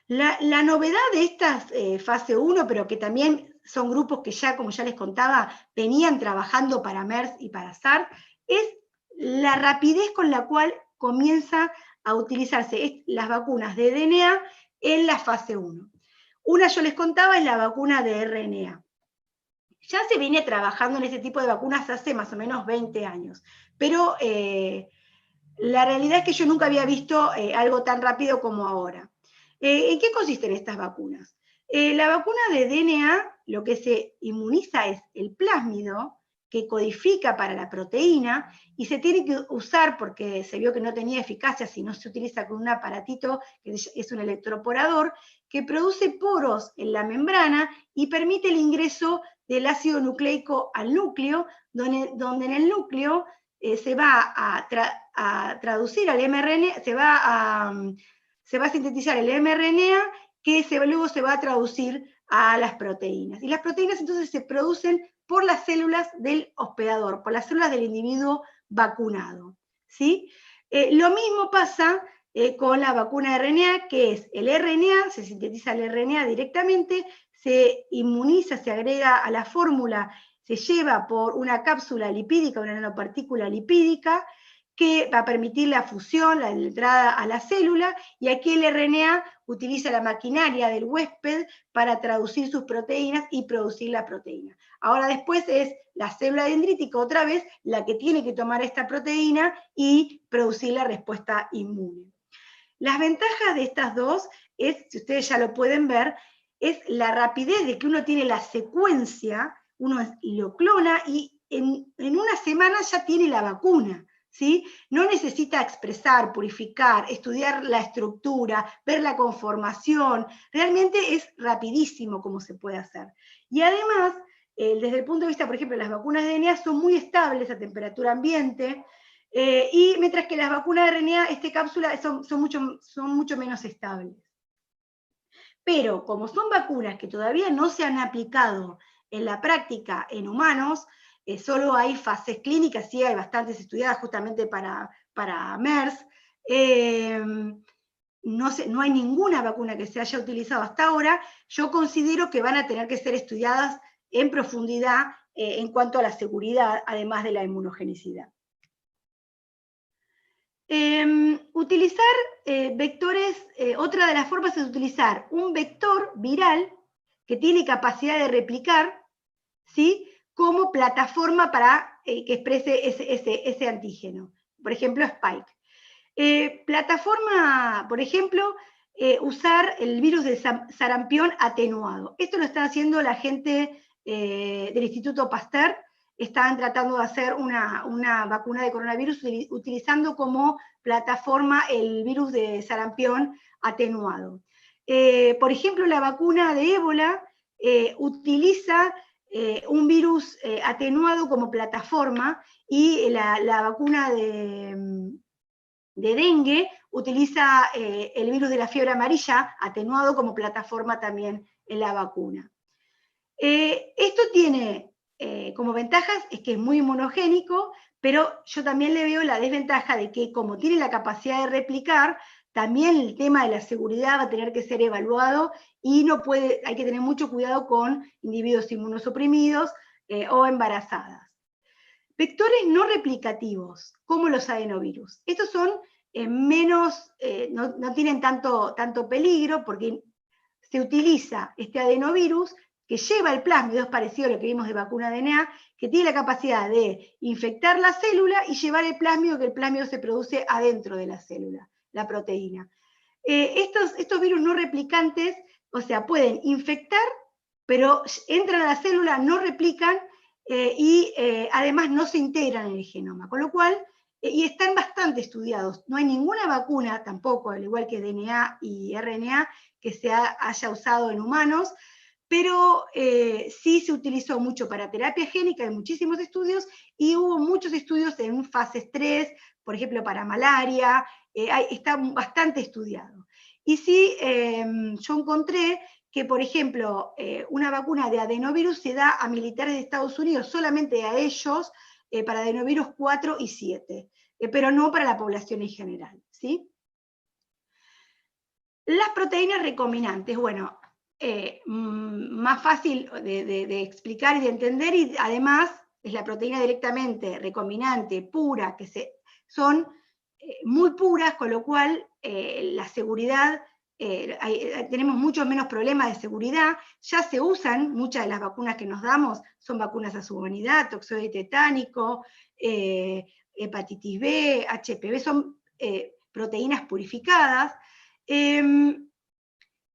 La novedad de estas fase 1, pero que también son grupos que ya, como ya les contaba, venían trabajando para MERS y para SARS, es la rapidez con la cual comienza a utilizarse las vacunas de DNA en la fase 1. Una, yo les contaba, es la vacuna de RNA. Ya se viene trabajando en este tipo de vacunas hace más o menos 20 años, pero la realidad es que yo nunca había visto algo tan rápido como ahora. ¿En qué consisten estas vacunas? La vacuna de DNA, lo que se inmuniza es el plásmido, que codifica para la proteína, y se tiene que usar, porque se vio que no tenía eficacia si no se utiliza con un aparatito, que es un electroporador, que produce poros en la membrana y permite el ingreso del ácido nucleico al núcleo, donde en el núcleo se va a traducir al mRNA, se va a sintetizar el mRNA, que luego se va a traducir a las proteínas. Y las proteínas entonces se producen por las células del hospedador, por las células del individuo vacunado, ¿sí? Lo mismo pasa con la vacuna de RNA, que es el RNA, se sintetiza el RNA directamente, se inmuniza, se agrega a la fórmula, se lleva por una cápsula lipídica, una nanopartícula lipídica, que va a permitir la fusión, la entrada a la célula, y aquí el RNA utiliza la maquinaria del huésped para traducir sus proteínas y producir la proteína. Ahora después es la célula dendrítica otra vez la que tiene que tomar esta proteína y producir la respuesta inmune. Las ventajas de estas dos es, si ustedes ya lo pueden ver, es la rapidez de que uno tiene la secuencia, uno lo clona y en una semana ya tiene la vacuna, ¿sí? No necesita expresar, purificar, estudiar la estructura, ver la conformación, realmente es rapidísimo como se puede hacer. Y además, desde el punto de vista, por ejemplo, las vacunas de DNA son muy estables a temperatura ambiente, y mientras que las vacunas de RNA, cápsula, son mucho menos estables. Pero como son vacunas que todavía no se han aplicado en la práctica en humanos, solo hay fases clínicas, sí hay bastantes estudiadas justamente para MERS, no hay ninguna vacuna que se haya utilizado hasta ahora. Yo considero que van a tener que ser estudiadas en profundidad en cuanto a la seguridad, además de la inmunogenicidad. Utilizar vectores, otra de las formas es utilizar un vector viral que tiene capacidad de replicar, ¿sí?, como plataforma para que exprese ese antígeno. Por ejemplo, Spike. Plataforma, por ejemplo, usar el virus de sarampión atenuado. Esto lo está haciendo la gente del Instituto Pasteur. Están tratando de hacer una vacuna de coronavirus utilizando como plataforma el virus de sarampión atenuado. Por ejemplo, la vacuna de ébola utiliza un virus atenuado como plataforma, y la vacuna de dengue utiliza el virus de la fiebre amarilla atenuado como plataforma también en la vacuna. Esto tiene como ventajas es que es muy inmunogénico, pero yo también le veo la desventaja de que como tiene la capacidad de replicar, también el tema de la seguridad va a tener que ser evaluado y hay que tener mucho cuidado con individuos inmunosuprimidos o embarazadas. Vectores no replicativos, como los adenovirus. Estos son no tienen tanto peligro porque se utiliza este adenovirus que lleva el plásmido, es parecido a lo que vimos de vacuna de DNA, que tiene la capacidad de infectar la célula y llevar el plásmido, que el plásmido se produce adentro de la célula, la proteína. Estos virus no replicantes, o sea, pueden infectar, pero entran a la célula, no replican, y además no se integran en el genoma, con lo cual, y están bastante estudiados. No hay ninguna vacuna tampoco, al igual que DNA y RNA, que se haya usado en humanos, pero sí se utilizó mucho para terapia génica, hay muchísimos estudios, y hubo muchos estudios en fases 3, por ejemplo, para malaria, está bastante estudiado. Y sí, yo encontré que, por ejemplo, una vacuna de adenovirus se da a militares de Estados Unidos, solamente a ellos, para adenovirus 4 y 7, pero no para la población en general, ¿sí? Las proteínas recombinantes, bueno, más fácil de explicar y de entender, y además es la proteína directamente recombinante, pura, que son muy puras, con lo cual la seguridad, tenemos muchos menos problemas de seguridad. Ya se usan, muchas de las vacunas que nos damos son vacunas a su humanidad, toxoide tetánico, hepatitis B, HPV, son proteínas purificadas.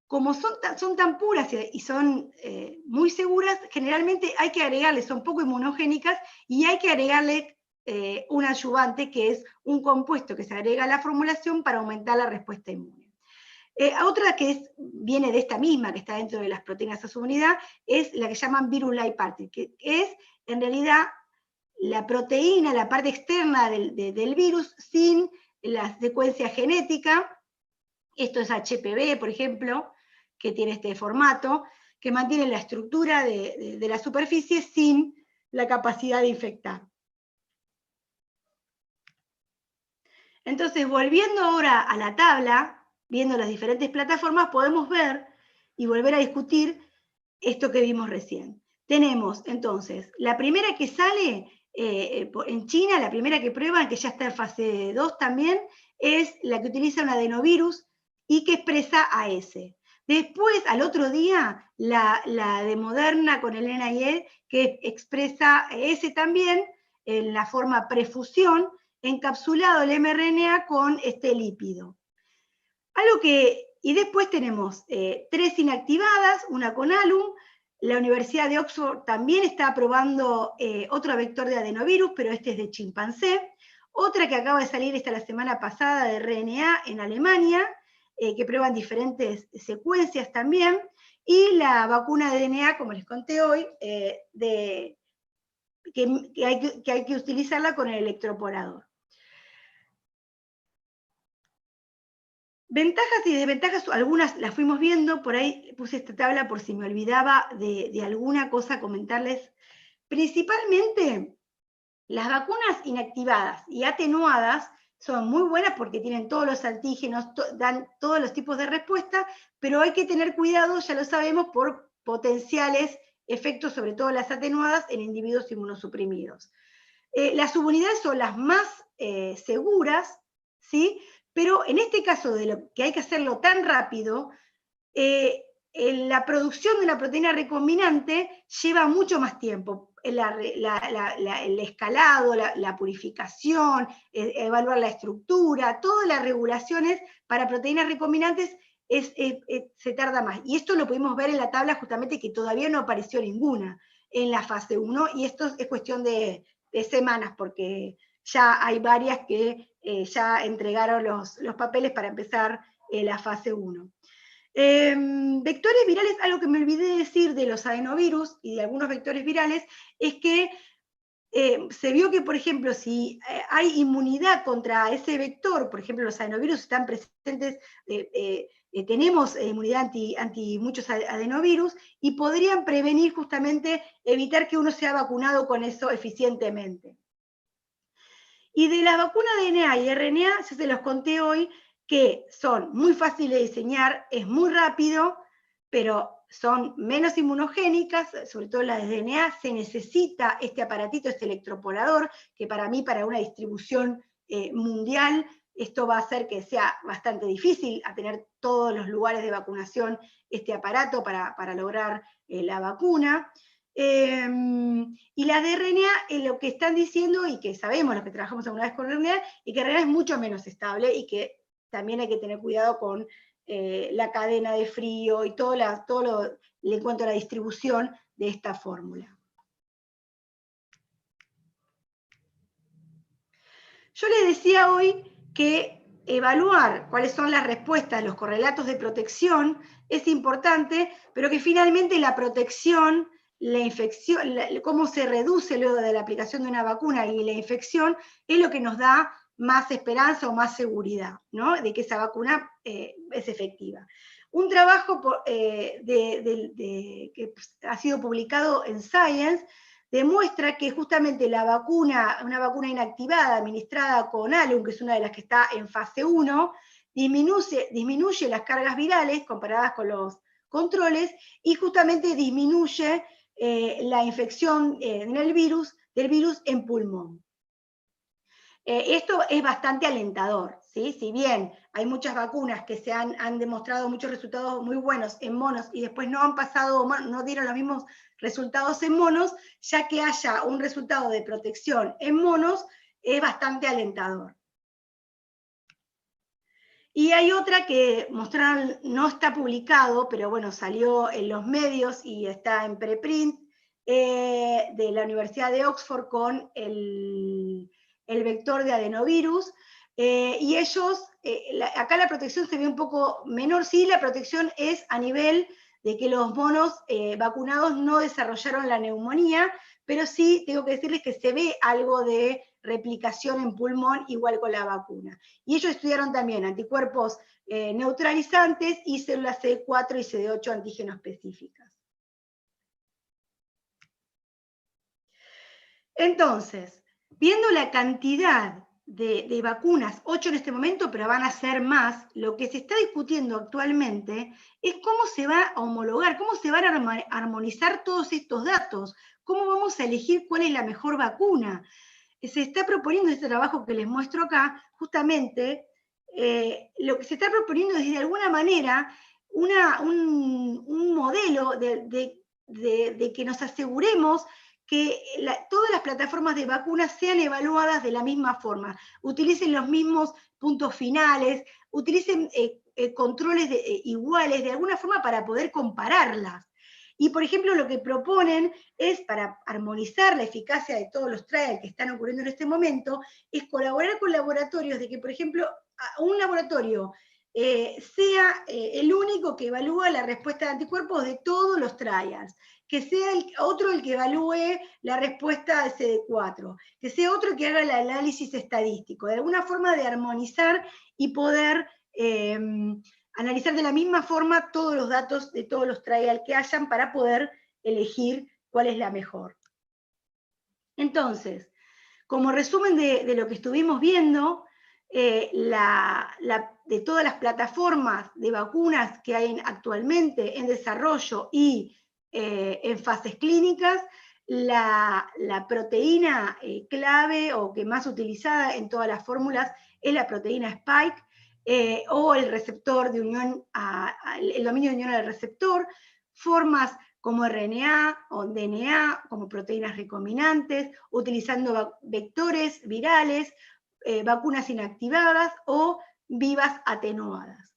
Como son tan puras y son muy seguras, generalmente hay que agregarle, son poco inmunogénicas, y hay que agregarle un adyuvante, que es un compuesto que se agrega a la formulación para aumentar la respuesta inmune. Otra que viene de esta misma, que está dentro de las proteínas a su unidad, es la que llaman virus-like party, que es en realidad la proteína, la parte externa del virus, sin la secuencia genética. Esto es HPV, por ejemplo, que tiene este formato, que mantiene la estructura de la superficie sin la capacidad de infectar. Entonces, volviendo ahora a la tabla, viendo las diferentes plataformas, podemos ver y volver a discutir esto que vimos recién. Tenemos, entonces, la primera que sale en China, la primera que prueban, que ya está en fase 2 también, es la que utiliza un adenovirus y que expresa AS. Después, al otro día, la de Moderna con el NIE, que expresa AS también, en la forma prefusión, encapsulado el mRNA con este lípido. Y después tenemos 3 inactivadas, una con alum. La Universidad de Oxford también está probando otro vector de adenovirus, pero este es de chimpancé. Otra que acaba de salir la semana pasada de RNA en Alemania, que prueban diferentes secuencias también. Y la vacuna de DNA, como les conté hoy, que hay que utilizarla con el electroporador. Ventajas y desventajas, algunas las fuimos viendo, por ahí puse esta tabla por si me olvidaba de alguna cosa comentarles. Principalmente, las vacunas inactivadas y atenuadas son muy buenas porque tienen todos los antígenos, dan todos los tipos de respuesta, pero hay que tener cuidado, ya lo sabemos, por potenciales efectos, sobre todo las atenuadas, en individuos inmunosuprimidos. Las subunidades son las más seguras, ¿sí? Pero en este caso de lo que hay que hacerlo tan rápido, la producción de una proteína recombinante lleva mucho más tiempo. El escalado, la purificación, evaluar la estructura, todas las regulaciones para proteínas recombinantes se tarda más. Y esto lo pudimos ver en la tabla justamente que todavía no apareció ninguna en la fase 1, y esto es cuestión de semanas, porque ya hay varias que ya entregaron los papeles para empezar la fase 1. Vectores virales, algo que me olvidé de decir de los adenovirus y de algunos vectores virales, es que se vio que, por ejemplo, si hay inmunidad contra ese vector, por ejemplo, los adenovirus están presentes, tenemos inmunidad anti muchos adenovirus, y podrían prevenir justamente, evitar que uno sea vacunado con eso eficientemente. Y de las vacunas de DNA y RNA, ya se los conté hoy, que son muy fáciles de diseñar, es muy rápido, pero son menos inmunogénicas, sobre todo las de DNA, se necesita este aparatito, este electroporador, que para mí, para una distribución mundial, esto va a hacer que sea bastante difícil a tener todos los lugares de vacunación este aparato para lograr la vacuna. Y las de RNA, lo que están diciendo, y que sabemos los que trabajamos alguna vez con RNA, y que RNA es mucho menos estable, y que también hay que tener cuidado con la cadena de frío y todo en cuanto a la distribución de esta fórmula. Yo les decía hoy que evaluar cuáles son las respuestas, los correlatos de protección, es importante, pero que finalmente la protección, la infección, cómo se reduce luego de la aplicación de una vacuna y la infección, es lo que nos da más esperanza o más seguridad, ¿no? De que esa vacuna es efectiva. Un trabajo que ha sido publicado en Science demuestra que justamente una vacuna inactivada administrada con alum, que es una de las que está en fase 1, disminuye las cargas virales comparadas con los controles, y justamente disminuye la infección del virus en pulmón. Esto es bastante alentador, ¿sí? Si bien hay muchas vacunas que han demostrado muchos resultados muy buenos en monos y después no dieron los mismos resultados en monos, ya que haya un resultado de protección en monos es bastante alentador. Y hay otra que mostraron, no está publicado, pero bueno, salió en los medios y está en preprint, de la Universidad de Oxford con el vector de adenovirus, y ellos, acá la protección se ve un poco menor, sí, la protección es a nivel de que los monos vacunados no desarrollaron la neumonía, pero sí tengo que decirles que se ve algo de replicación en pulmón igual con la vacuna. Y ellos estudiaron también anticuerpos neutralizantes y células CD4 y CD8 antígeno específicas. Entonces, viendo la cantidad de vacunas, 8 en este momento, pero van a ser más, lo que se está discutiendo actualmente es cómo se va a homologar, cómo se van a armonizar todos estos datos, cómo vamos a elegir cuál es la mejor vacuna. Se está proponiendo este trabajo que les muestro acá, justamente, lo que se está proponiendo es de alguna manera un modelo de que nos aseguremos que todas las plataformas de vacunas sean evaluadas de la misma forma, utilicen los mismos puntos finales, utilicen controles iguales, de alguna forma para poder compararlas. Y, por ejemplo, lo que proponen es, para armonizar la eficacia de todos los trials que están ocurriendo en este momento, es colaborar con laboratorios de que, por ejemplo, un laboratorio sea el único que evalúa la respuesta de anticuerpos de todos los trials, que sea otro el que evalúe la respuesta de CD4, que sea otro el que haga el análisis estadístico, de alguna forma de armonizar y poder analizar de la misma forma todos los datos de todos los trials que hayan para poder elegir cuál es la mejor. Entonces, como resumen de lo que estuvimos viendo, de todas las plataformas de vacunas que hay actualmente en desarrollo y en fases clínicas, la proteína clave o que más utilizada en todas las fórmulas es la proteína Spike, o el receptor de unión, el dominio de unión al receptor, formas como RNA o DNA, como proteínas recombinantes, utilizando vectores virales, vacunas inactivadas o vivas atenuadas.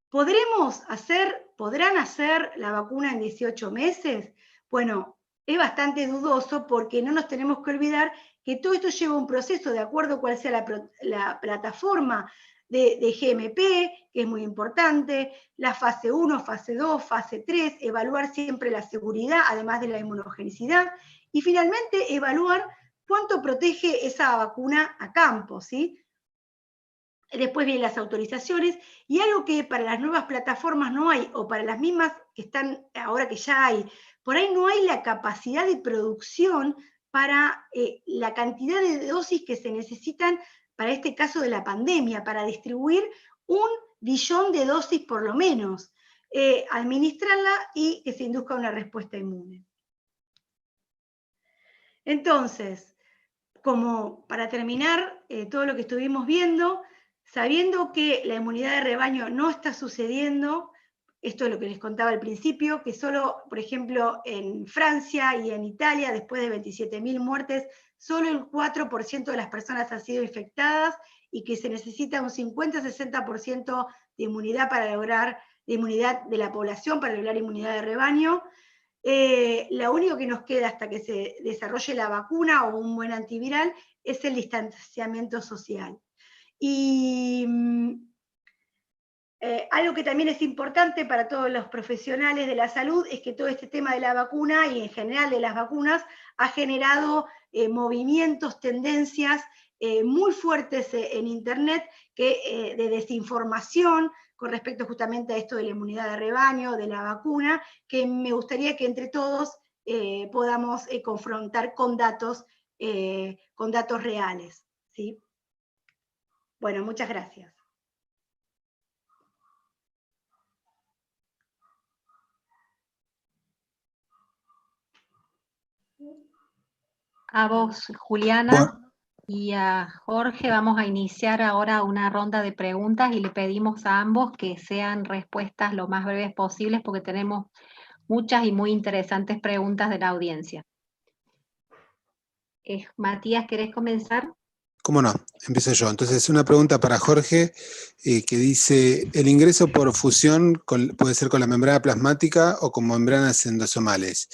¿Podrán hacer la vacuna en 18 meses? Bueno, es bastante dudoso porque no nos tenemos que olvidar que todo esto lleva un proceso de acuerdo a cuál sea la plataforma de GMP, que es muy importante, la fase 1, fase 2, fase 3, evaluar siempre la seguridad, además de la inmunogenicidad, y finalmente evaluar cuánto protege esa vacuna a campo, ¿sí? Después vienen las autorizaciones, y algo que para las nuevas plataformas no hay, o para las mismas que están ahora que ya hay, por ahí no hay la capacidad de producción para la cantidad de dosis que se necesitan para este caso de la pandemia, para distribuir 1 billón de dosis por lo menos, administrarla y que se induzca una respuesta inmune. Entonces, como para terminar todo lo que estuvimos viendo, sabiendo que la inmunidad de rebaño no está sucediendo, esto es lo que les contaba al principio, que solo, por ejemplo, en Francia y en Italia, después de 27.000 muertes, solo el 4% de las personas han sido infectadas y que se necesita un 50-60% de inmunidad para lograr, de inmunidad de la población para lograr inmunidad de rebaño. Lo único que nos queda hasta que se desarrolle la vacuna o un buen antiviral es el distanciamiento social. Y algo que también es importante para todos los profesionales de la salud es que todo este tema de la vacuna y en general de las vacunas ha generado movimientos, tendencias muy fuertes en Internet de desinformación con respecto justamente a esto de la inmunidad de rebaño, de la vacuna, que me gustaría que entre todos podamos confrontar con datos reales, ¿sí? Bueno, muchas gracias. A vos, Juliana, y a Jorge vamos a iniciar ahora una ronda de preguntas y le pedimos a ambos que sean respuestas lo más breves posibles porque tenemos muchas y muy interesantes preguntas de la audiencia. Matías, ¿querés comenzar? ¿Cómo no? Empiezo yo. Entonces, una pregunta para Jorge que dice, ¿el ingreso por fusión puede ser con la membrana plasmática o con membranas endosomales?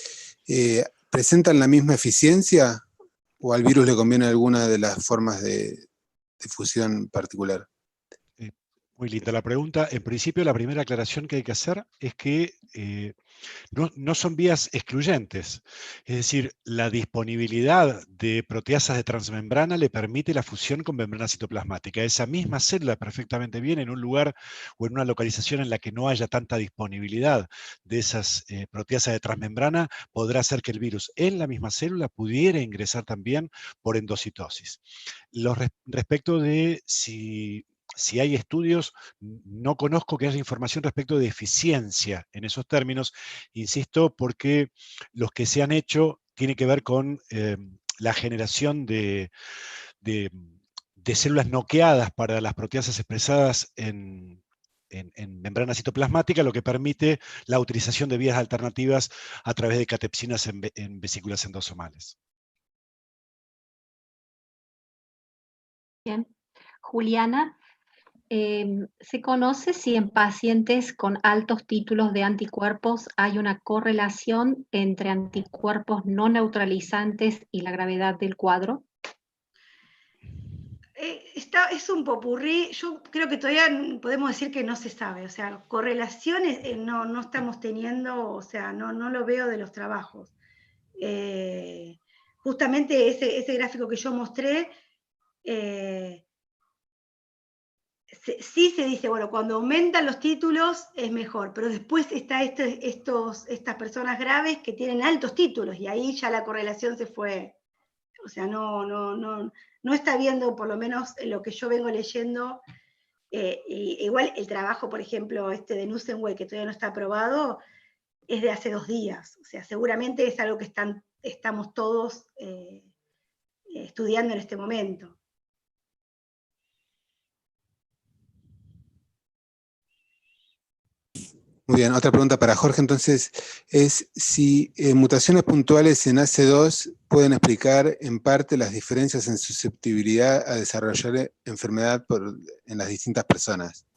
¿Presentan la misma eficiencia o al virus le conviene alguna de las formas de fusión particular? Muy linda la pregunta. En principio, la primera aclaración que hay que hacer es que no son vías excluyentes. Es decir, la disponibilidad de proteasas de transmembrana le permite la fusión con membrana citoplasmática. Esa misma célula perfectamente bien en un lugar o en una localización en la que no haya tanta disponibilidad de esas proteasas de transmembrana, podrá hacer que el virus en la misma célula pudiera ingresar también por endocitosis. Respecto de si hay estudios, no conozco que haya información respecto de eficiencia en esos términos, insisto, porque los que se han hecho tienen que ver con la generación de células noqueadas para las proteasas expresadas en membrana citoplasmática, lo que permite la utilización de vías alternativas a través de catepsinas en vesículas endosomales. Bien. Juliana, ¿se conoce si en pacientes con altos títulos de anticuerpos hay una correlación entre anticuerpos no neutralizantes y la gravedad del cuadro? Es un popurrí, yo creo que todavía podemos decir que no se sabe, o sea, correlaciones no estamos teniendo, o sea, no lo veo de los trabajos. Justamente ese gráfico que yo mostré, sí se dice, bueno, cuando aumentan los títulos es mejor, pero después está estas personas graves que tienen altos títulos y ahí ya la correlación se fue. O sea, no está viendo, por lo menos lo que yo vengo leyendo, igual el trabajo, por ejemplo, de Nusenway, que todavía no está aprobado, es de hace 2 días. O sea, seguramente es algo que estamos todos estudiando en este momento. Muy bien, otra pregunta para Jorge, entonces, es si mutaciones puntuales en ACE2 pueden explicar en parte las diferencias en susceptibilidad a desarrollar enfermedad en las distintas personas.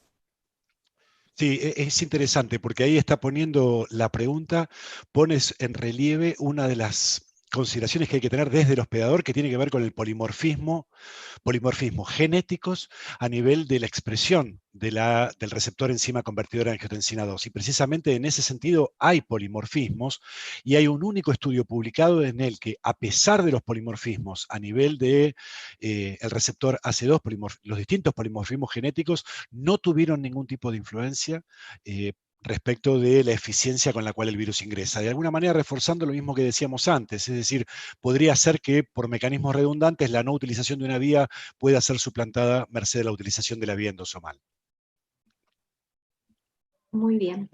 Sí, es interesante porque ahí está poniendo la pregunta, pones en relieve una de las consideraciones que hay que tener desde el hospedador, que tiene que ver con el polimorfismos genéticos a nivel de la expresión del receptor enzima convertidora en angiotensina 2. Y precisamente en ese sentido hay polimorfismos y hay un único estudio publicado en el que, a pesar de los polimorfismos a nivel de el receptor AC2, los distintos polimorfismos genéticos no tuvieron ningún tipo de influencia respecto de la eficiencia con la cual el virus ingresa. De alguna manera reforzando lo mismo que decíamos antes, es decir, podría ser que por mecanismos redundantes la no utilización de una vía pueda ser suplantada merced de la utilización de la vía endosomal. Muy bien.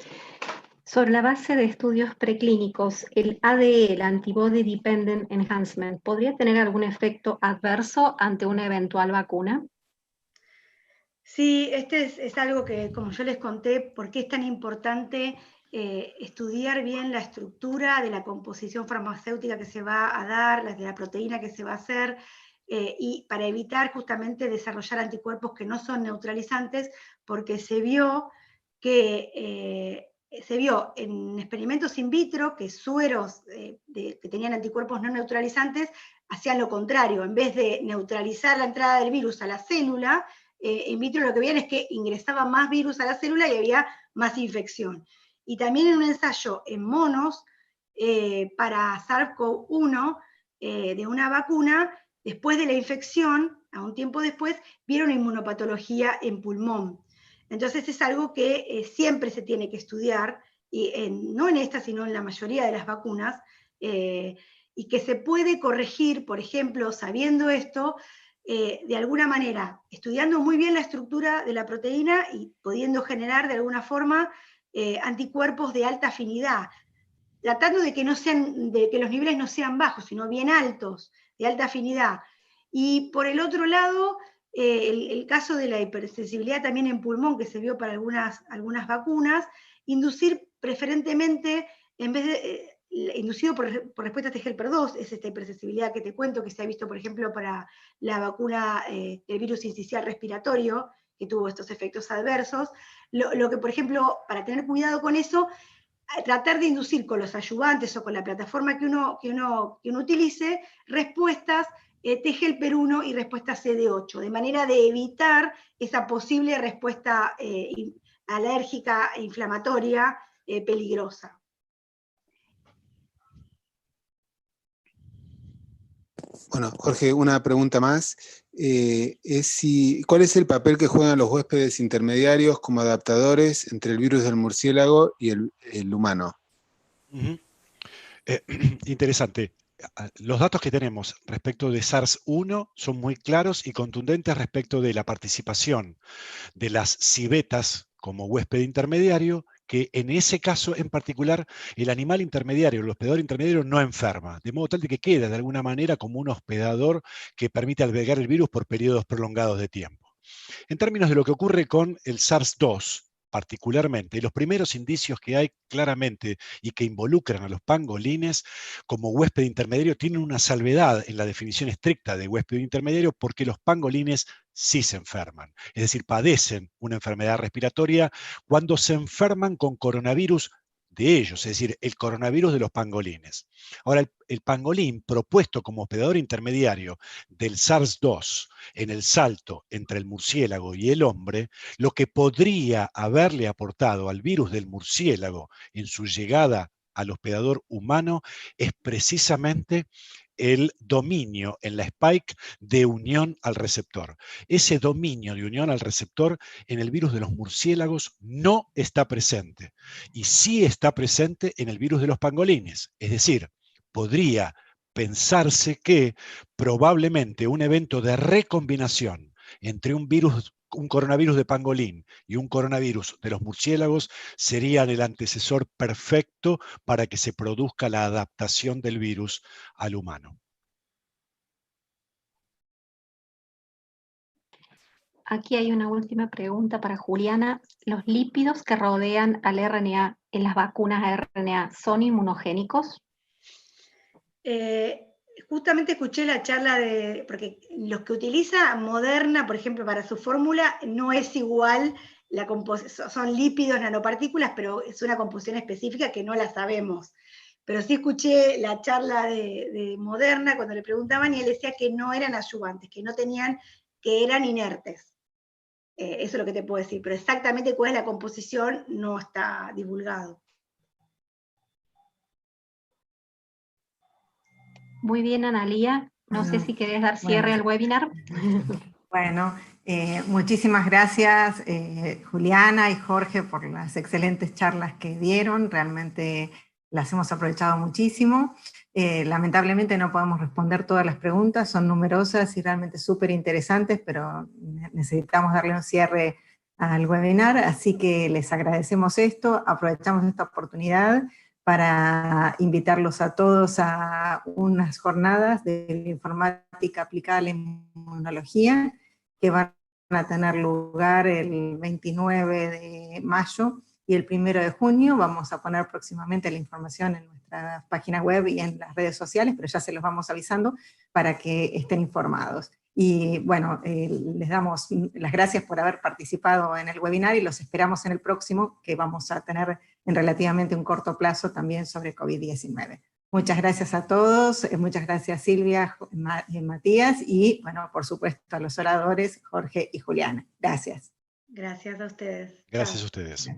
Sobre la base de estudios preclínicos, el ADE, el Antibody Dependent Enhancement, ¿podría tener algún efecto adverso ante una eventual vacuna? Sí, es algo que, como yo les conté, por qué es tan importante estudiar bien la estructura de la composición farmacéutica que se va a dar, de la proteína que se va a hacer, y para evitar justamente desarrollar anticuerpos que no son neutralizantes, porque se vio en experimentos in vitro que sueros que tenían anticuerpos no neutralizantes hacían lo contrario, en vez de neutralizar la entrada del virus a la célula, in vitro lo que veían es que ingresaba más virus a la célula y había más infección. Y también en un ensayo en monos para SARS-CoV-1 de una vacuna, después de la infección, a un tiempo después, vieron inmunopatología en pulmón. Entonces es algo que siempre se tiene que estudiar, y no en esta, sino en la mayoría de las vacunas, y que se puede corregir, por ejemplo, sabiendo esto, de alguna manera, estudiando muy bien la estructura de la proteína y pudiendo generar de alguna forma anticuerpos de alta afinidad, tratando de que los niveles no sean bajos, sino bien altos, de alta afinidad. Y por el otro lado, el caso de la hipersensibilidad también en pulmón, que se vio para algunas vacunas, inducir preferentemente, en vez de inducido por respuesta a TGLPR2, es esta hipersensibilidad que te cuento, que se ha visto, por ejemplo, para la vacuna del virus incisional respiratorio, que tuvo estos efectos adversos. Lo que, por ejemplo, para tener cuidado con eso, tratar de inducir con los ayudantes o con la plataforma que uno utilice respuestas T helper-1 y respuesta CD8, de manera de evitar esa posible respuesta alérgica e inflamatoria peligrosa. Bueno, Jorge, una pregunta más. ¿Cuál es el papel que juegan los huéspedes intermediarios como adaptadores entre el virus del murciélago y el humano? Interesante. Los datos que tenemos respecto de SARS-1 son muy claros y contundentes respecto de la participación de las civetas como huésped intermediario, que en ese caso en particular el animal intermediario, el hospedador intermediario no enferma, de modo tal de que queda de alguna manera como un hospedador que permite albergar el virus por periodos prolongados de tiempo. En términos de lo que ocurre con el SARS-2, particularmente, los primeros indicios que hay claramente y que involucran a los pangolines como huésped intermediario tienen una salvedad en la definición estricta de huésped intermediario, porque los pangolines sí se enferman, es decir, padecen una enfermedad respiratoria cuando se enferman con coronavirus de ellos, es decir, el coronavirus de los pangolines. Ahora, el pangolín propuesto como hospedador intermediario del SARS-2 en el salto entre el murciélago y el hombre, lo que podría haberle aportado al virus del murciélago en su llegada al hospedador humano es precisamente el dominio en la spike de unión al receptor. Ese dominio de unión al receptor en el virus de los murciélagos no está presente, y sí está presente en el virus de los pangolines. Es decir, podría pensarse que probablemente un evento de recombinación entre un coronavirus de pangolín y un coronavirus de los murciélagos serían el antecesor perfecto para que se produzca la adaptación del virus al humano. Aquí hay una última pregunta para Juliana. ¿Los lípidos que rodean al RNA en las vacunas a RNA son inmunogénicos? Justamente escuché la charla porque los que utiliza Moderna, por ejemplo, para su fórmula, no es igual, son lípidos, nanopartículas, pero es una composición específica que no la sabemos. Pero sí escuché la charla de Moderna cuando le preguntaban y él decía que no eran adyuvantes, que eran inertes. Eso es lo que te puedo decir, pero exactamente cuál es la composición no está divulgado. Muy bien, Analía. No sé si querés dar cierre al webinar. Bueno, muchísimas gracias Juliana y Jorge por las excelentes charlas que dieron, realmente las hemos aprovechado muchísimo. Lamentablemente no podemos responder todas las preguntas, son numerosas y realmente súper interesantes, pero necesitamos darle un cierre al webinar, así que les agradecemos esto, aprovechamos esta oportunidad para invitarlos a todos a unas jornadas de informática aplicada a la inmunología, que van a tener lugar el 29 de mayo y el 1 de junio. Vamos a poner próximamente la información en nuestra página web y en las redes sociales, pero ya se los vamos avisando para que estén informados. Y bueno, les damos las gracias por haber participado en el webinar y los esperamos en el próximo, que vamos a tener en relativamente un corto plazo también sobre COVID-19. Muchas gracias a todos, muchas gracias Silvia, Matías, y bueno, por supuesto a los oradores Jorge y Juliana. Gracias. Gracias a ustedes. Gracias Chao. a ustedes.